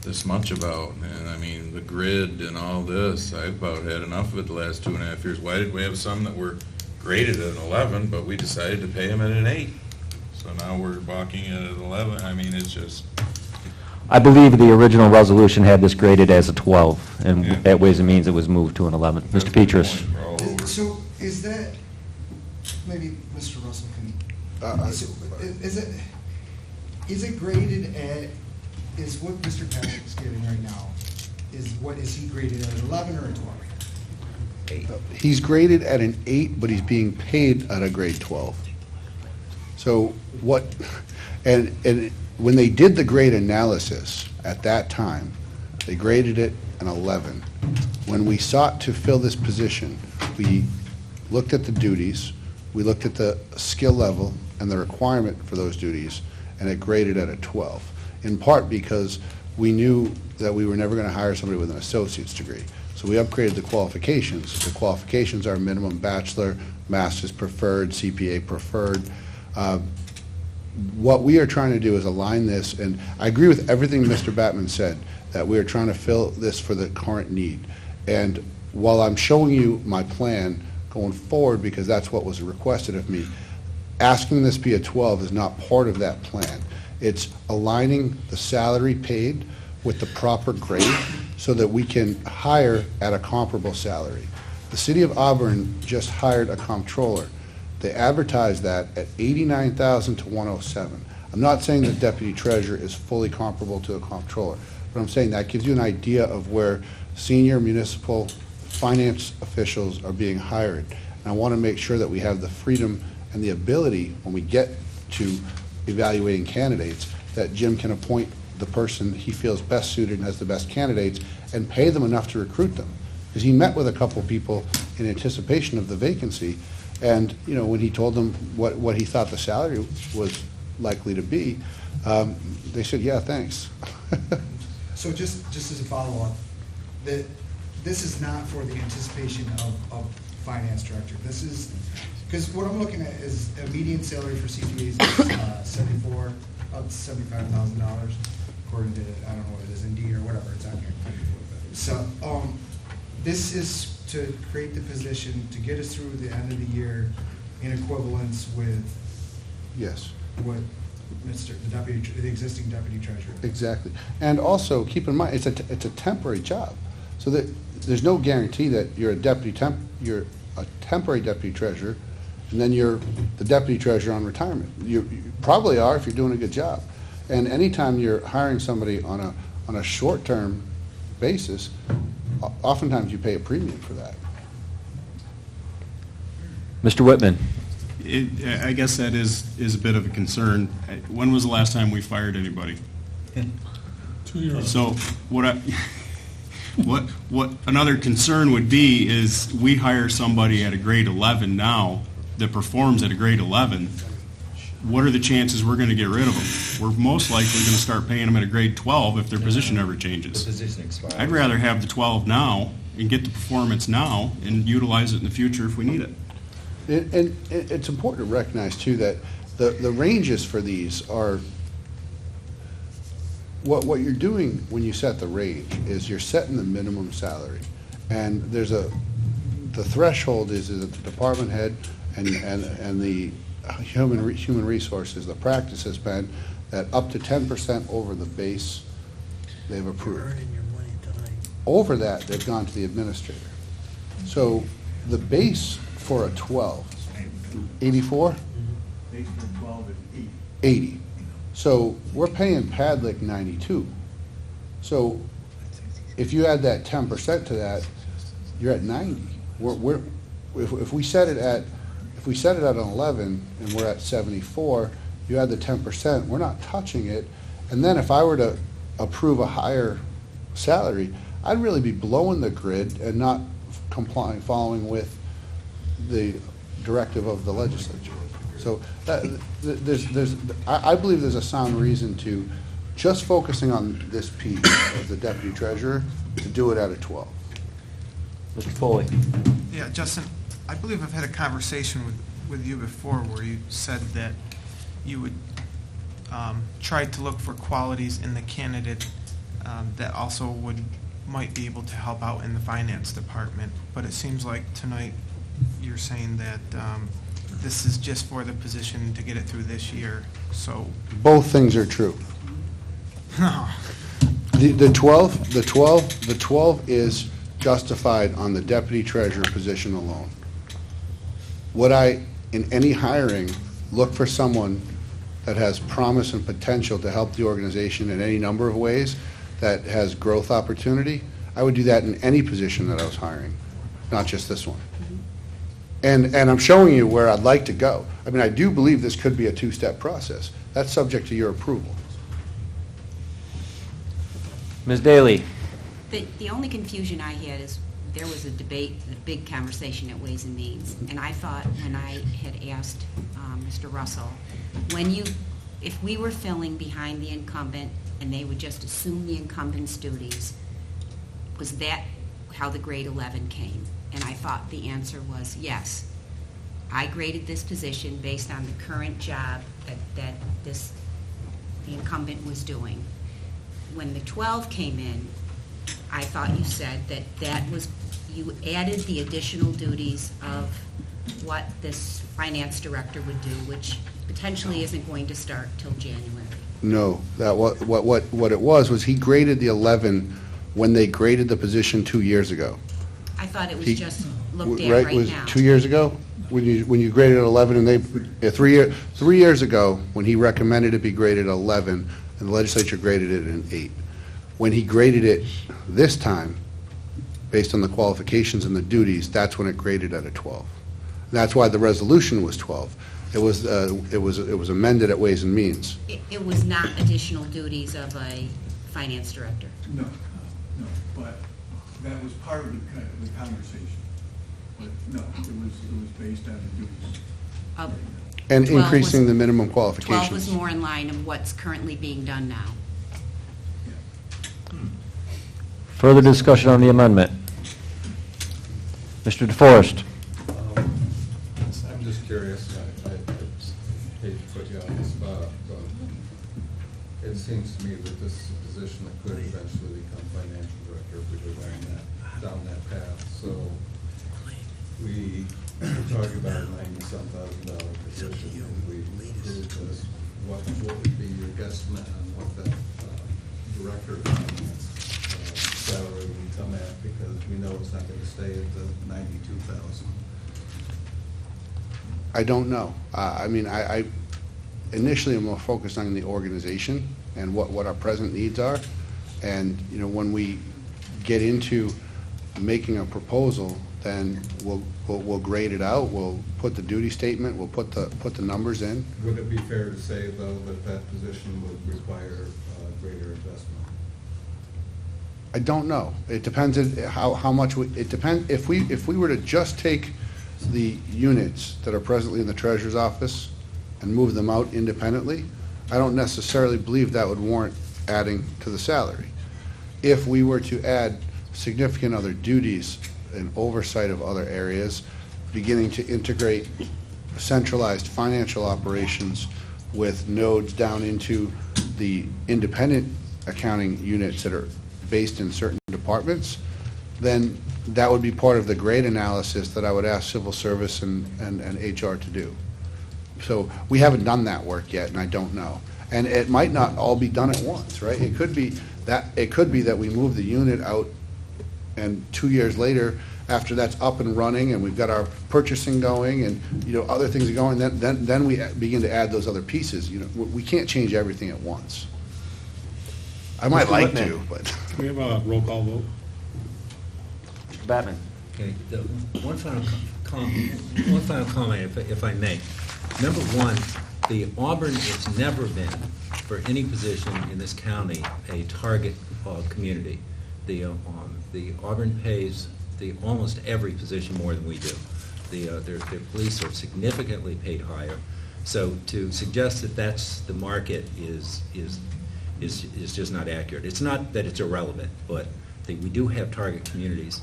this much about. And I mean, the grid and all this, I've about had enough of it the last 2.5 years. Why did we have some that were graded at an 11, but we decided to pay them at an 8? So now we're balking at an 11. I mean, it's just... I believe the original resolution had this graded as a 12, and at Ways and Means it was moved to an 11. Mr. Petrus. So is that, maybe Mr. Russell can, is it graded at, is what Mr. Patrick's getting right now, is he graded at an 11 or a 12? He's graded at an 8, but he's being paid at a grade 12. So what, and when they did the grade analysis at that time, they graded it an 11. When we sought to fill this position, we looked at the duties, we looked at the skill level and the requirement for those duties, and it graded at a 12, in part because we knew that we were never going to hire somebody with an associate's degree. So we upgraded the qualifications. The qualifications are minimum bachelor, master's preferred, CPA preferred. What we are trying to do is align this, and I agree with everything Mr. Batman said, that we are trying to fill this for the current need. And while I'm showing you my plan going forward, because that's what was requested of me, asking this be a 12 is not part of that plan. It's aligning the salary paid with the proper grade so that we can hire at a comparable salary. The City of Auburn just hired a comptroller. They advertised that at $89,000 to $107,000. I'm not saying the deputy treasurer is fully comparable to a comptroller, but I'm saying that gives you an idea of where senior municipal finance officials are being hired. And I want to make sure that we have the freedom and the ability, when we get to evaluating candidates, that Jim can appoint the person he feels best suited and has the best candidates and pay them enough to recruit them. Because he met with a couple people in anticipation of the vacancy, and you know, when he told them what he thought the salary was likely to be, they said, yeah, thanks. So just as a follow-up, this is not for the anticipation of finance director. This is, because what I'm looking at is a median salary for CPAs is up to $75,000, according to, I don't know what it is, Indeed or whatever, it's on here. So this is to create the position to get us through the end of the year in equivalence with Yes. what the existing deputy treasurer. Exactly. And also, keep in mind, it's a temporary job. So that there's no guarantee that you're a temporary deputy treasurer, and then you're the deputy treasurer on retirement. You probably are if you're doing a good job. And anytime you're hiring somebody on a short-term basis, oftentimes you pay a premium for that. Mr. Whitman. I guess that is a bit of a concern. When was the last time we fired anybody? 2 years. So what another concern would be is we hire somebody at a grade 11 now that performs at a grade 11. What are the chances we're going to get rid of them? We're most likely going to start paying them at a grade 12 if their position never changes. The position expires. I'd rather have the 12 now and get the performance now and utilize it in the future if we need it. And it's important to recognize, too, that the ranges for these are, what you're doing when you set the range is you're setting the minimum salary. And the threshold is that the department head and the human resources, the practice has been that up to 10% over the base they've approved. Over that, they've gone to the administrator. So the base for a 12, 84? Base for 12 is 80. So we're paying Padlick 92. So if you add that 10% to that, you're at 90. If we set it at, an 11 and we're at 74, you add the 10%, we're not touching it. And then if I were to approve a higher salary, I'd really be blowing the grid and not following with the directive of the legislature. So I believe there's a sound reason to just focusing on this piece of the deputy treasurer to do it at a 12. Mr. Foley. Yeah, Justin, I believe I've had a conversation with you before where you said that you would try to look for qualities in the candidate that also might be able to help out in the finance department. But it seems like tonight you're saying that this is just for the position to get it through this year, so. Both things are true. No. The 12 is justified on the deputy treasurer position alone. Would I, in any hiring, look for someone that has promise and potential to help the organization in any number of ways, that has growth opportunity? I would do that in any position that I was hiring, not just this one. And I'm showing you where I'd like to go. I mean, I do believe this could be a two-step process. That's subject to your approval. Ms. Daly. The only confusion I had is there was a debate, a big conversation at Ways and Means, and I thought when I had asked Mr. Russell, if we were filling behind the incumbent and they would just assume the incumbent's duties, was that how the grade 11 came? And I thought the answer was yes. I graded this position based on the current job that the incumbent was doing. When the 12 came in, I thought you said that was, you added the additional duties of what this finance director would do, which potentially isn't going to start till January. No, that what it was he graded the 11 when they graded the position 2 years ago. I thought it was just looked at right was now. 2 years ago? When you graded 11 and they, 3 years ago, when he recommended it be graded 11, and the legislature graded it an 8. When he graded it this time, based on the qualifications and the duties, that's when it graded at a 12. And that's why the resolution was 12. It was amended at Ways and Means. It was not additional duties of a finance director. No, but that was part of the conversation. But no, it was based on the duties. And increasing the minimum qualifications. 12 was more in line of what's currently being done now. Further discussion on the amendment. Mr. DeForest. I'm just curious, I hate to put you on the spot, but it seems to me that this is a position that could eventually become financial director if we go down that path. So we talk about a $90,000 position, and we approve this. What would be your guesstimate on what that director of finance salary would come at? Because we know it's not going to stay at the $92,000. I don't know. I mean, I initially am more focused on the organization and what our present needs are. And, you know, when we get into making a proposal, then we'll grade it out, we'll put the duty statement, we'll put the numbers in. Would it be fair to say, though, that that position would require greater investment? I don't know. It depends on how much, it depends, if we were to just take the units that are presently in the treasurer's office and move them out independently, I don't necessarily believe that would warrant adding to the salary. If we were to add significant other duties and oversight of other areas, beginning to integrate centralized financial operations with nodes down into the independent accounting units that are based in certain departments, then that would be part of the grade analysis that I would ask civil service and HR to do. So we haven't done that work yet, and I don't know. And it might not all be done at once, right? It could be that we move the unit out, and 2 years later, after that's up and running and we've got our purchasing going and, other things are going, then we begin to add those other pieces. We can't change everything at once. I might Mr. like Whitman. to, but. Can we have a roll call vote? Mr. Batman? Okay, one final comment, if I may. Number one, the Auburn has never been, for any position in this county, a target community. The Auburn pays almost every position more than we do. Their police are significantly paid higher. So to suggest that that's the market is just not accurate. It's not that it's irrelevant, but we do have target communities.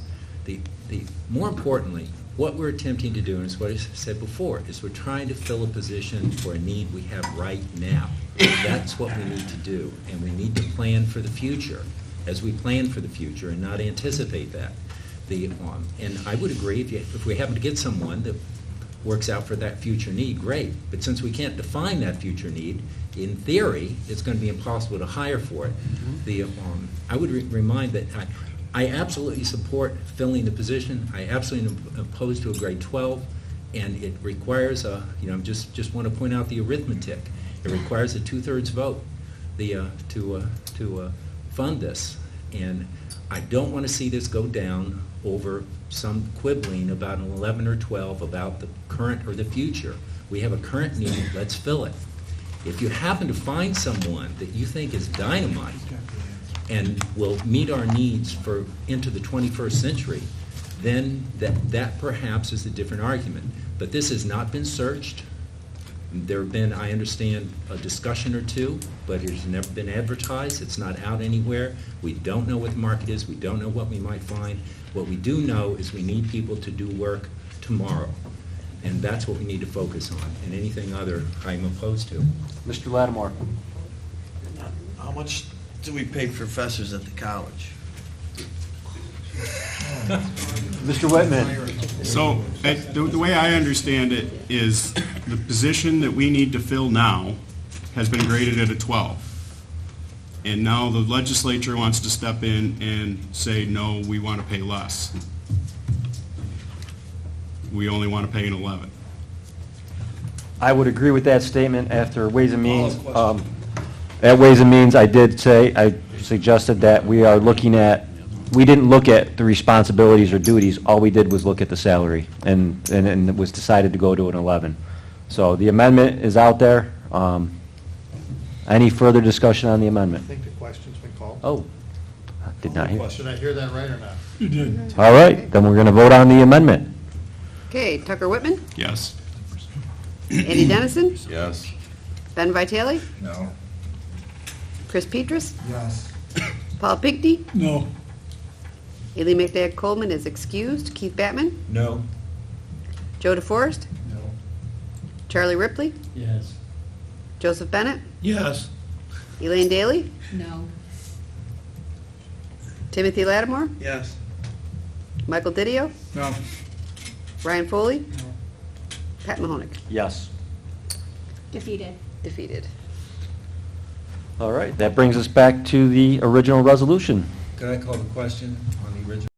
More importantly, what we're attempting to do, and it's what I said before, is we're trying to fill a position for a need we have right now. That's what we need to do, and we need to plan for the future as we plan for the future and not anticipate that. And I would agree, if we happen to get someone that works out for that future need, great. But since we can't define that future need, in theory, it's going to be impossible to hire for it. I would remind that I absolutely support filling the position. I absolutely am opposed to a grade 12, and it requires just want to point out the arithmetic. It requires a 2/3 vote to fund this, and I don't want to see this go down over some quibbling about an 11 or 12 about the current or the future. We have a current need, let's fill it. If you happen to find someone that you think is dynamite and will meet our needs for into the 21st century, then that perhaps is a different argument. But this has not been searched. There have been, I understand, a discussion or two, but it's never been advertised. It's not out anywhere. We don't know what the market is. We don't know what we might find. What we do know is we need people to do work tomorrow, and that's what we need to focus on. And anything other, I'm opposed to. Mr. Lattimore? How much do we pay professors at the college? Mr. Whitman? So, the way I understand it is the position that we need to fill now has been graded at a 12. And now the legislature wants to step in and say, no, we want to pay less. We only want to pay an 11. I would agree with that statement after Ways and Means. At Ways and Means, I suggested that we didn't look at the responsibilities or duties. All we did was look at the salary, and it was decided to go to an 11. So the amendment is out there. Any further discussion on the amendment? I think the question's been called. Oh, I did not hear. Did I hear that right or not? You did. All right, then we're going to vote on the amendment. Okay, Tucker Whitman, Yes. Andy Dennison, Yes. Ben Vitale, No. Chris Petras, Yes. Paul Pinkney, No. Ely McDade Coleman is excused, Keith Batman, No. Joe DeForest, No. Charlie Ripley, Yes. Joseph Bennett, Yes. Elaine Daly, No. Timothy Lattimore, Yes. Michael Didio, No. Ryan Foley, Pat Mahonik. Yes. Defeated. Defeated. All right, that brings us back to the original resolution. Could I call the question on the original?